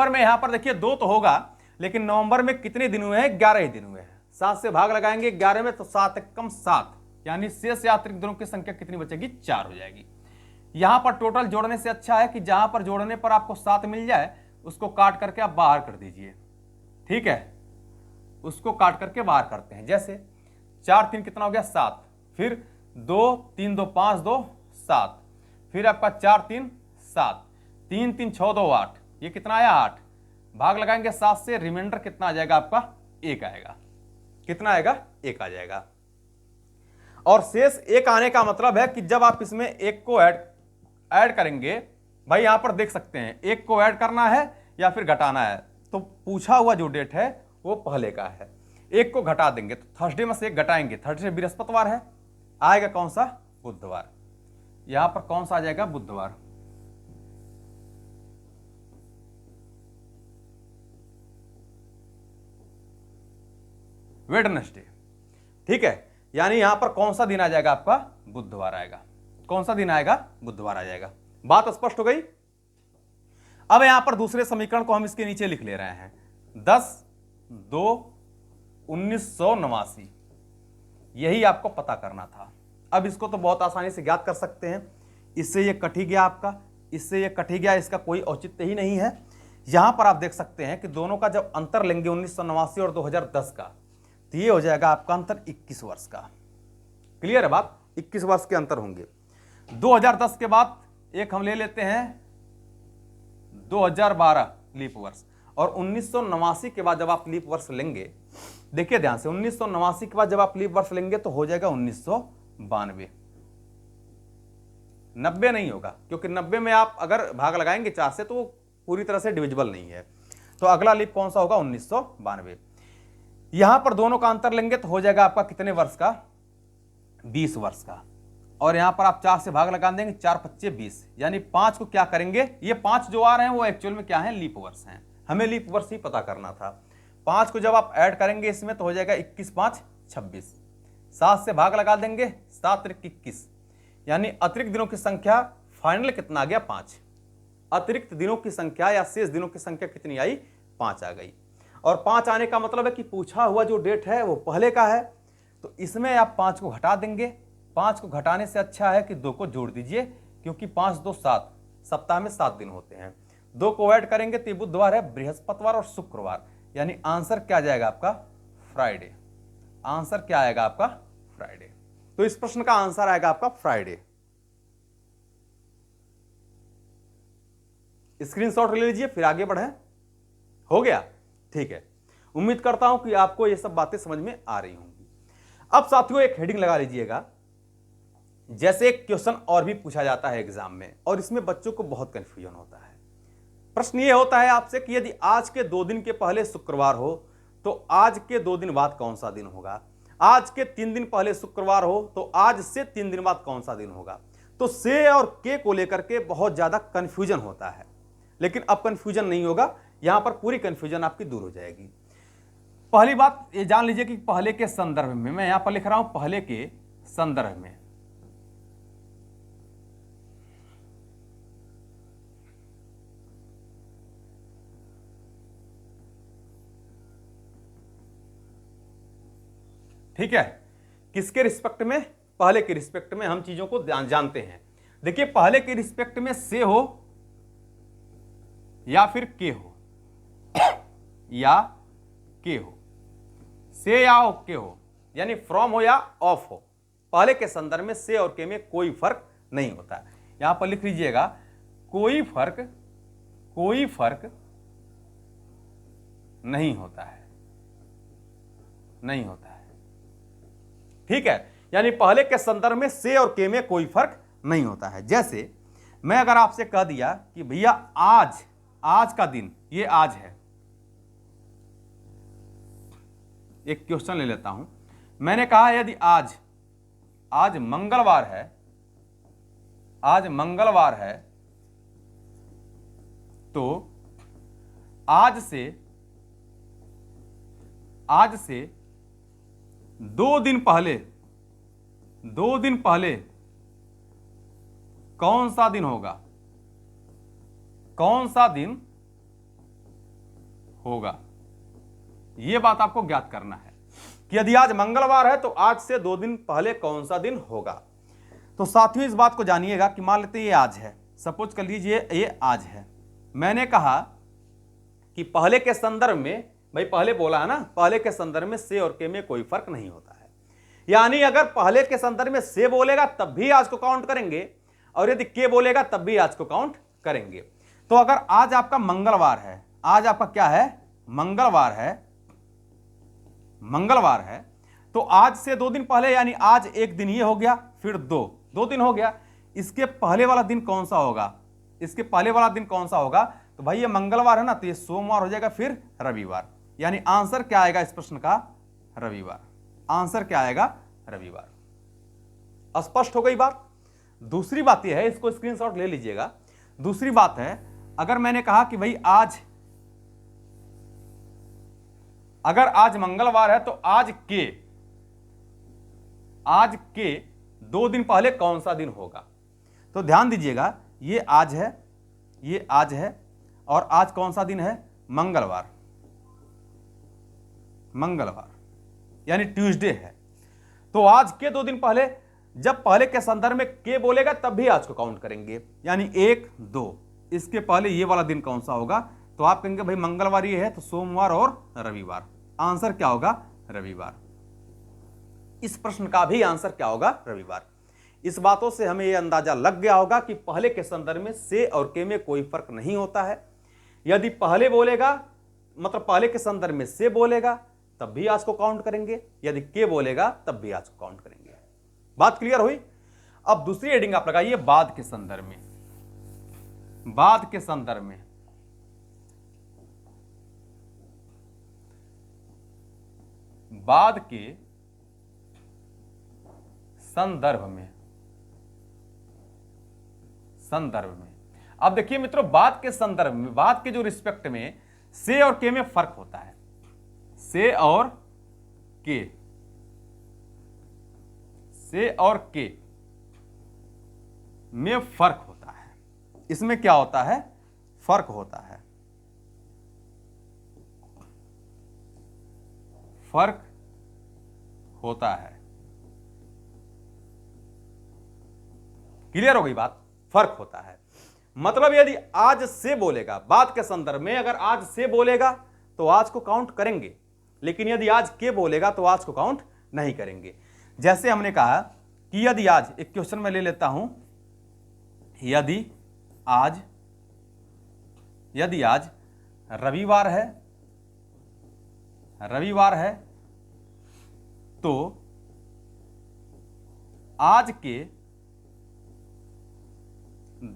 में यहां पर देखिए 2 तो होगा, लेकिन नवंबर में कितने दिन हुए हैं, 11 ही दिन हुए हैं। 7 से भाग लगाएंगे 11 में, तो 7 कम 7, यानी शेष अतिरिक्त दिनों की संख्या कितनी बचेगी, 4 हो जाएगी। यहां पर टोटल जोड़ने से अच्छा है कि जहां पर जोड़ने पर आपको 7 मिल जाए उसको काट करके आप बाहर कर दीजिए। ठीक है, उसको काट करके बाहर करते हैं। जैसे 4 3 कितना हो गया, 7, फिर 2 3 2 5 2 7, फिर आपका 4 3 7, 3 3 6 2 8, ये कितना आया, 8। भाग लगाएंगे 7 से, रिमाइंडर कितना आ जाएगा आपका, 1 आएगा। कितना आएगा, 1 आ जाएगा। और शेष 1 आने का मतलब है कि जब आप इसमें 1 को ऐड करेंगे, भाई यहां पर देख सकते हैं 1 को ऐड करना है या फिर घटाना है, तो पूछा हुआ जो डेट है वो पहले का है। 1 को घटा देंगे तो थर्सडे में से 1 घटाएंगे, थर्सडे बृहस्पतिवार है, आएगा कौन सा, बुधवार। यहां पर कौन सा आ जाएगा, बुधवार। वेडनेसडे। ठीक है, यानी यहां पर कौन सा दिन आ जाएगा आपका, बुधवार आएगा। कौन सा दिन आएगा, बुधवार आ जाएगा। बात स्पष्ट हो गई। अब यहां पर दूसरे समीकरण को हम इसके नीचे लिख ले रहे हैं, 10/2/1989, यही आपको पता करना था। अब इसको तो बहुत आसानी से ज्ञात कर सकते हैं। इससे ये कट ही गया आपका, इससे ये कट ही गया, इसका कोई औचित्य ही नहीं है। यहां पर आप देख सकते हैं कि दोनों का जब अंतर लेंगे 1989 और 2010 का, तो ये हो जाएगा आपका अंतर 21 वर्ष का। क्लियर है बात, 21 वर्ष के अंतर होंगे। 2010 के बाद एक हम ले लेते हैं 2012 लीप वर्ष, और 1989 के बाद जब आप लीप वर्ष लेंगे, देखिए ध्यान से, 1989 के बाद जब आप लीप वर्ष लेंगे तो हो जाएगा 1992। 90 नहीं होगा, क्योंकि 90 में आप अगर भाग लगाएंगे 4 से तो वो पूरी तरह से डिविजिबल नहीं है। तो अगला लीप कौन सा होगा, 1992। यहां पर दोनों का अंतर लेंगे तो हो जाएगा आपका कितने वर्ष का, 20 वर्ष का। और यहां पर आप 4 से भाग लगा देंगे, 4 25 20, यानी 5 को क्या करेंगे, ये 5 जो आ रहे हैं वो एक्चुअल में क्या है, लीप वर्ष हैं। हमें लीप वर्ष ही पता करना था। 5 को जब आप ऐड करेंगे इसमें तो हो जाएगा 21 5 26। 7 से भाग लगा देंगे, 7 त्रिक 21, यानी अतिरिक्त दिनों की संख्या फाइनल कितना आ गया 5। अतिरिक्त दिनों की संख्या या शेष दिनों की संख्या कितनी आई 5 आ गई। और 5 आने का मतलब है कि पूछा हुआ जो डेट है वो पहले का है, तो इसमें आप 5 को घटा देंगे। 5 को घटाने से अच्छा है कि 2 को जोड़ दीजिए, क्योंकि 5 2 7, सप्ताह में 7 दिन होते हैं। 2 को ऐड करेंगे तो बुधवार है, बृहस्पतिवार और शुक्रवार, यानी आंसर क्या जाएगा आपका फ्राइडे। आंसर क्या आएगा आपका फ्राइडे। तो इस प्रश्न का आंसर आएगा आपका फ्राइडे। स्क्रीनशॉट ले लीजिए, फिर आगे बढ़े। हो गया, ठीक है। उम्मीद करता हूं कि आपको ये सब बातें समझ में आ रही होंगी। अब साथियों एक हेडिंग लगा लीजिएगा। जैसे एक क्वेश्चन और भी पूछा जाता है एग्जाम में, और इसमें बच्चों को बहुत कंफ्यूजन होता है। प्रश्न ये होता है आपसे कि यदि आज के 2 दिन के पहले शुक्रवार हो तो आज के 2 दिन बाद कौन सा दिन होगा। आज के 3 दिन पहले शुक्रवार हो तो आज से 3 दिन बाद कौन सा दिन होगा। तो से और के को लेकर के बहुत ज्यादा कंफ्यूजन होता है, लेकिन अब कंफ्यूजन नहीं होगा, यहां पर पूरी कंफ्यूजन आपकी दूर हो जाएगी। पहली बात ये जान लीजिए कि पहले के संदर्भ में, मैं यहां पर लिख रहा हूं पहले के संदर्भ में। ठीक है, किसके रिस्पेक्ट में, पहले के रिस्पेक्ट में हम चीजों को जानते हैं। देखिए पहले के रिस्पेक्ट में से हो या फिर के हो, या के हो, से या के हो, यानी फ्रॉम हो या ऑफ हो, पहले के संदर्भ में से और के में कोई फर्क नहीं होता है। यहां पर लिख लीजिएगा कोई फर्क नहीं होता है, नहीं होता है। ठीक है, यानी पहले के संदर्भ में से और के में कोई फर्क नहीं होता है। जैसे मैं अगर आपसे कह दिया कि भैया आज का दिन, ये आज है। एक क्वेश्चन ले लेता हूं, मैंने कहा यदि आज मंगलवार है, आज मंगलवार है, तो आज से 2 दिन पहले कौन सा दिन होगा, कौन सा दिन होगा, यह बात आपको ज्ञात करना है कि यदि आज मंगलवार है तो आज से 2 दिन पहले कौन सा दिन होगा। तो साथियों इस बात को जानिएगा कि मान लेते हैं ये आज है, सपोज कर लीजिए ये आज है। मैंने कहा कि पहले के संदर्भ में, भाई पहले बोला है ना, पहले के संदर्भ में से और के में कोई फर्क नहीं होता है। यानी अगर पहले के संदर्भ में से बोलेगा तब भी आज को काउंट करेंगे, और यदि के बोलेगा तब भी आज को काउंट करेंगे। तो अगर आज आपका मंगलवार है, आज आपका क्या है मंगलवार है, तो आज से 2 दिन पहले, यानी आज एक दिन ये हो गया, फिर 2 दिन हो गया। इसके पहले वाला दिन कौन सा होगा, इसके पहले वाला दिन कौन सा होगा, तो भाई ये मंगलवार है ना, तो ये सोमवार हो जाएगा, फिर रविवार। यानी आंसर क्या आएगा इस प्रश्न का रविवार। आंसर क्या आएगा रविवार। स्पष्ट हो गई बात। दूसरी बात यह है, इसको स्क्रीनशॉट ले लीजिएगा। दूसरी बात है, अगर मैंने कहा कि भाई अगर आज मंगलवार है तो आज के 2 दिन पहले कौन सा दिन होगा। तो ध्यान दीजिएगा, ये आज है, और आज कौन सा दिन है मंगलवार, यानी ट्यूसडे है। तो आज के 2 दिन पहले, जब पहले के संदर्भ में के बोलेगा तब भी आज को काउंट करेंगे, यानी 1 2, इसके पहले ये वाला दिन कौन सा होगा, तो आप कहेंगे भाई मंगलवार ये है तो सोमवार और रविवार। आंसर क्या होगा रविवार। इस प्रश्न का भी आंसर क्या होगा रविवार। इस बातों से हमें यह अंदाजा लग गया होगा कि पहले के संदर्भ में से और के में कोई फर्क नहीं होता है। यदि पहले बोलेगा, मतलब पहले के संदर्भ में से बोलेगा तब भी आज को काउंट करेंगे, यदि के बोलेगा तब भी आज को काउंट करेंगे। बात क्लियर हुई। अब दूसरी हेडिंग आप लगाइए बाद के संदर्भ में। बाद के संदर्भ में, बाद के संदर्भ में, अब देखिए मित्रों, बाद के संदर्भ में, बाद के जो रिस्पेक्ट में से और के में फर्क होता है। से और के, से और के में फर्क होता है। इसमें क्या होता है? फर्क होता है, फर्क होता है। क्लियर हो गई बात? फर्क होता है मतलब यदि आज से बोलेगा, बात के संदर्भ में अगर आज से बोलेगा तो आज को काउंट करेंगे, लेकिन यदि आज के बोलेगा तो आज को काउंट नहीं करेंगे। जैसे हमने कहा कि यदि आज, एक क्वेश्चन मैं ले लेता हूं, यदि आज रविवार है, रविवार है तो आज के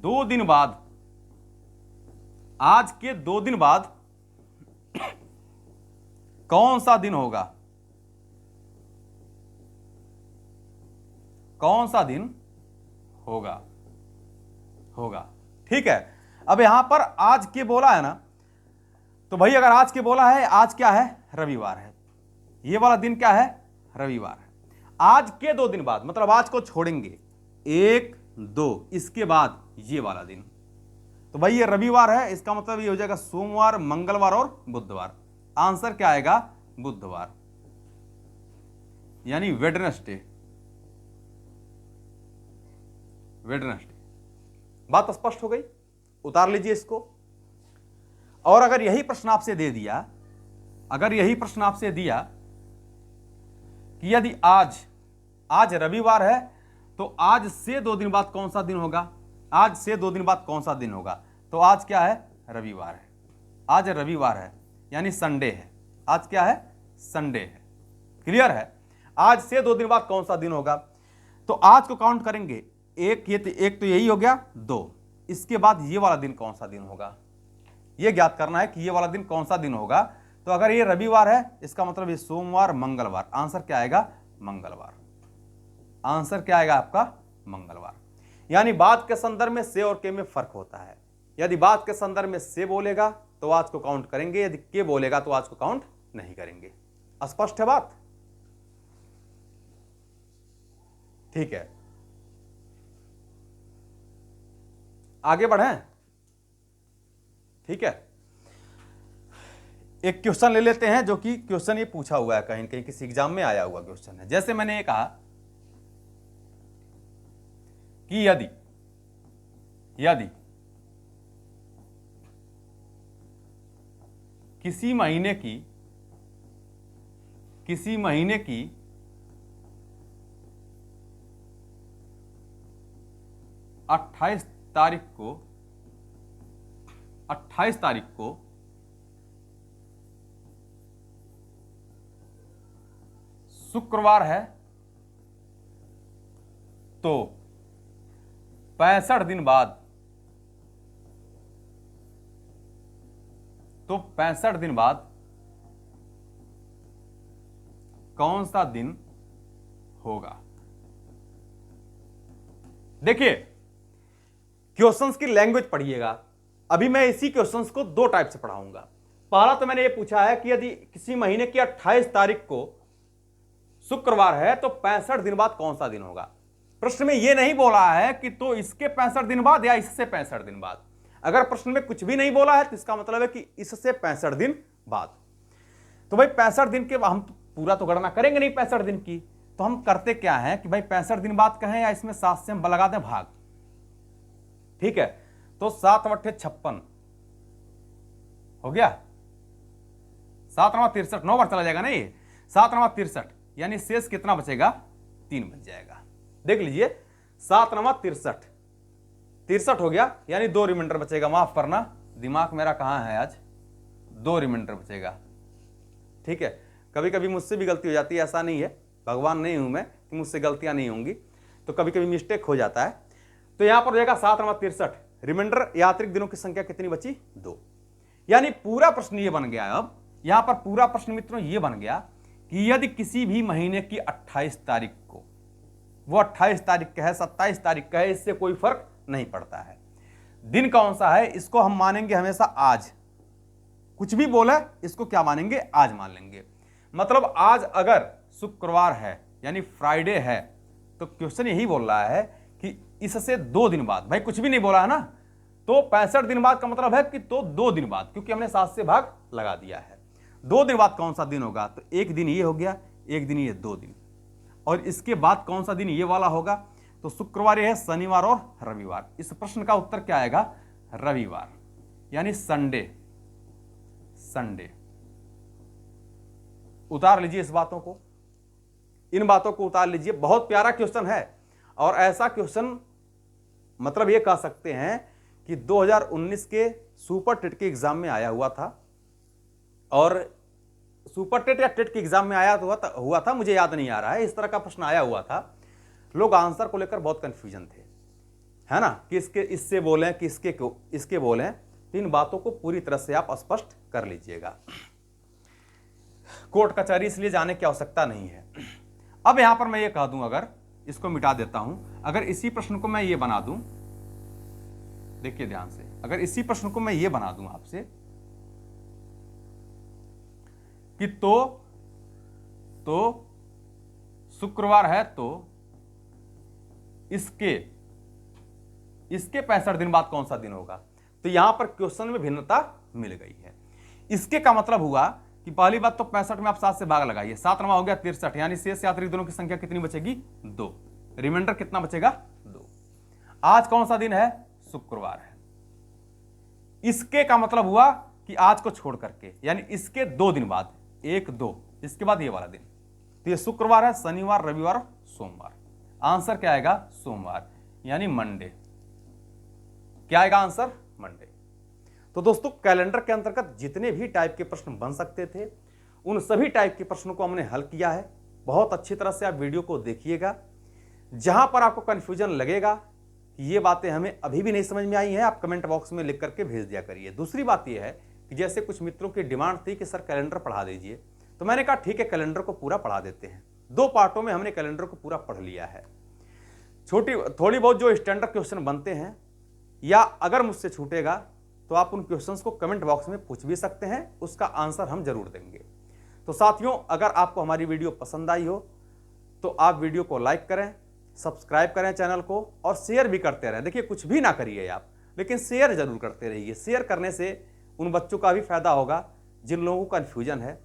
2 दिन बाद, आज के 2 दिन बाद कौन सा दिन होगा? कौन सा दिन होगा? ठीक है। अब यहां पर आज के बोला है ना, तो भाई अगर आज के बोला है, आज क्या है? रविवार है। ये वाला दिन क्या है? रविवार है। आज के 2 दिन बाद मतलब आज को छोड़ेंगे 1, 2, इसके बाद ये वाला दिन, तो भाई ये रविवार है, इसका मतलब ये हो जाएगा सोमवार, मंगलवार और बुधवार। आंसर क्या आएगा? बुधवार, यानी वेडनेसडे। वेडनेसडे। बात स्पष्ट हो गई? उतार लीजिए इसको। और अगर यही प्रश्न आपसे दे दिया, अगर यही प्रश्न आपसे दिया कि यदि आज रविवार है तो आज से 2 दिन बाद कौन सा दिन होगा? आज से 2 दिन बाद कौन सा दिन होगा? तो आज क्या है? रविवार है। आज रविवार है यानी संडे है। आज क्या है? संडे है। क्लियर है? आज से 2 दिन बाद कौन सा दिन होगा? तो आज को काउंट करेंगे, एक तो यही हो गया, 2, इसके बाद ये वाला दिन कौन सा दिन होगा? ये ज्ञात करना है कि ये वाला दिन कौन सा दिन होगा। तो अगर ये रविवार है, इसका मतलब ये सोमवार, मंगलवार। आंसर क्या आएगा? मंगलवार। आंसर क्या आएगा आपका? मंगलवार। यानी बात के संदर्भ में से और के में फर्क होता है। यदि बात के संदर्भ में से बोलेगा तो आज को काउंट करेंगे, यदि के बोलेगा तो आज को काउंट नहीं करेंगे। स्पष्ट है बात? ठीक है, आगे बढ़ें। ठीक है, एक क्वेश्चन ले लेते हैं, जो कि क्वेश्चन ये पूछा हुआ है, कहीं कहीं किसी एग्जाम में आया हुआ क्वेश्चन है। जैसे मैंने ये कहा कि यदि किसी महीने की 28 तारीख को शुक्रवार है तो 65 दिन बाद, कौन सा दिन होगा? देखिए, क्वेश्चंस की लैंग्वेज पढ़िएगा। अभी मैं इसी क्वेश्चंस को 2 टाइप से पढ़ाऊंगा। पहला तो मैंने ये पूछा है कि यदि किसी महीने की 28 तारीख को शुक्रवार है तो 65 दिन बाद कौन सा दिन होगा। प्रश्न में यह नहीं बोला है कि तो इसके 65 दिन बाद या इससे 65 दिन बाद। अगर प्रश्न में कुछ भी नहीं बोला है तो इसका मतलब है कि इससे 65 दिन बाद। तो भाई 65 दिन के हम पूरा तो गणना करेंगे नहीं 65 दिन की, तो हम करते क्या है कि भाई 65 दिन बाद कहें या इसमें 7 से हम लगा दें भाग। ठीक है, तो 7 × 56 हो गया, 7 × 63, 9 बार चला जाएगा ना ये, 7 × 63, यानी शेष कितना बचेगा? 3 बच जाएगा। देख लीजिए, 7 × 63, 63 हो गया, यानी 2 रिमाइंडर बचेगा। माफ करना, दिमाग मेरा कहां है आज, 2 रिमाइंडर बचेगा। ठीक है, कभी कभी मुझसे भी गलती हो जाती है, ऐसा नहीं है, भगवान नहीं हूं मैं कि मुझसे गलतियां नहीं होंगी, तो कभी कभी मिस्टेक हो जाता है। तो यहां पर हो जाएगा 7 × 63, रिमाइंडर या अतिरिक्त दिनों की संख्या कितनी बची? 2। यानी पूरा प्रश्न ये बन गया। अब यहां पर पूरा प्रश्न मित्रों ये बन गया कि यदि किसी भी महीने की 28 तारीख को, वो 28 तारीख का है, 27 तारीख का है, इससे कोई फर्क नहीं पड़ता है। दिन कौन सा है इसको हम मानेंगे हमेशा आज, कुछ भी बोला इसको क्या मानेंगे, आज मान लेंगे। मतलब आज अगर शुक्रवार है यानी फ्राइडे है, तो क्वेश्चन यही बोल रहा है कि इससे 2 दिन बाद, भाई कुछ भी नहीं बोला है ना, तो 65 दिन बाद का मतलब है कि तो 2 दिन बाद, क्योंकि हमने 7 से भाग लगा दिया है। 2 दिन बाद कौन सा दिन होगा, तो एक दिन ये हो गया, एक दिन ये, 2 दिन। और इसके बाद कौन सा दिन ये वाला होगा, तो शुक्रवार ये है, शनिवार और रविवार। इस प्रश्न का उत्तर क्या आएगा, रविवार यानी संडे। संडे उतार लीजिए इस बातों को, इन बातों को उतार लीजिए। बहुत प्यारा क्वेश्चन है, और ऐसा क्वेश्चन मतलब ये कह सकते हैं कि 2019 के सुपर टेट के एग्जाम में आया हुआ था, और सुपर टेट या टेट के एग्जाम में आया हुआ था, मुझे याद नहीं आ रहा है, इस तरह का प्रश्न आया हुआ था। लोग आंसर को लेकर बहुत कंफ्यूजन थे, है ना, कि इससे बोलें कि इसके बोलें। इन बातों को पूरी तरह से आप स्पष्ट कर लीजिएगा। कोर्ट कचहरी इसलिए जाने की आवश्यकता नहीं है। अब यहां पर मैं ये कह दूं, अगर इसको मिटा देता हूं, अगर इसी प्रश्न को मैं ये बना दूं, देखिए ध्यान से, अगर इसी प्रश्न को मैं ये बना दूं आपसे कि तो शुक्रवार है, तो इसके 65 दिन बाद कौन सा दिन होगा, तो यहां पर क्वेश्चन में भिन्नता मिल गई है। इसके का मतलब हुआ कि पहली बात तो 65 में आप 7 से भाग लगाइए, 7 9 हो गया 63, यानी शेष या अतिरिक्त दिनों की संख्या कितनी बचेगी, 2। रिमाइंडर कितना बचेगा, 2। आज कौन सा दिन है, शुक्रवार है। इसके का मतलब हुआ कि आज को छोड़ करके, यानी इसके 2 दिन बाद, 1 2, इसके बाद ये वाला दिन, तो ये शुक्रवार है, शनिवार रविवार सोमवार। आंसर क्या आएगा, सोमवार, यानी मंडे। क्या आएगा आंसर, मंडे। तो दोस्तों कैलेंडर के अंतर्गत जितने भी टाइप के प्रश्न बन सकते थे, उन सभी टाइप के प्रश्नों को हमने हल किया है। बहुत अच्छी तरह से आप वीडियो को देखिएगा। जहां पर आपको कंफ्यूजन लगेगा कि ये बातें हमें अभी भी नहीं समझ में आई हैं, आप कमेंट बॉक्स में लिख करके भेज दिया करिए। दूसरी बात यह है कि जैसे कुछ मित्रों की डिमांड थी कि सर कैलेंडर पढ़ा दीजिए, तो मैंने कहा ठीक है, कैलेंडर को पूरा पढ़ा देते हैं। 2 पार्टों में हमने कैलेंडर को पूरा पढ़ लिया है। थोड़ी बहुत जो स्टैंडर्ड क्वेश्चन बनते हैं, या अगर मुझसे छूटेगा तो आप उन क्वेश्चंस को कमेंट बॉक्स में पूछ भी सकते हैं, उसका आंसर हम जरूर देंगे। तो साथियों, अगर आपको हमारी वीडियो पसंद आई हो तो आप वीडियो को लाइक करें, सब्सक्राइब करें चैनल को, और शेयर भी करते रहें। देखिए कुछ भी ना करिए आप, लेकिन शेयर जरूर करते रहिए। शेयर करने से उन बच्चों का भी फायदा होगा जिन लोगों को कन्फ्यूजन है,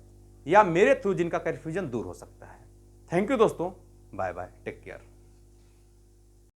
या मेरे थ्रू जिनका कन्फ्यूजन दूर हो सकता है। थैंक यू दोस्तों, बाय बाय, टेक केयर।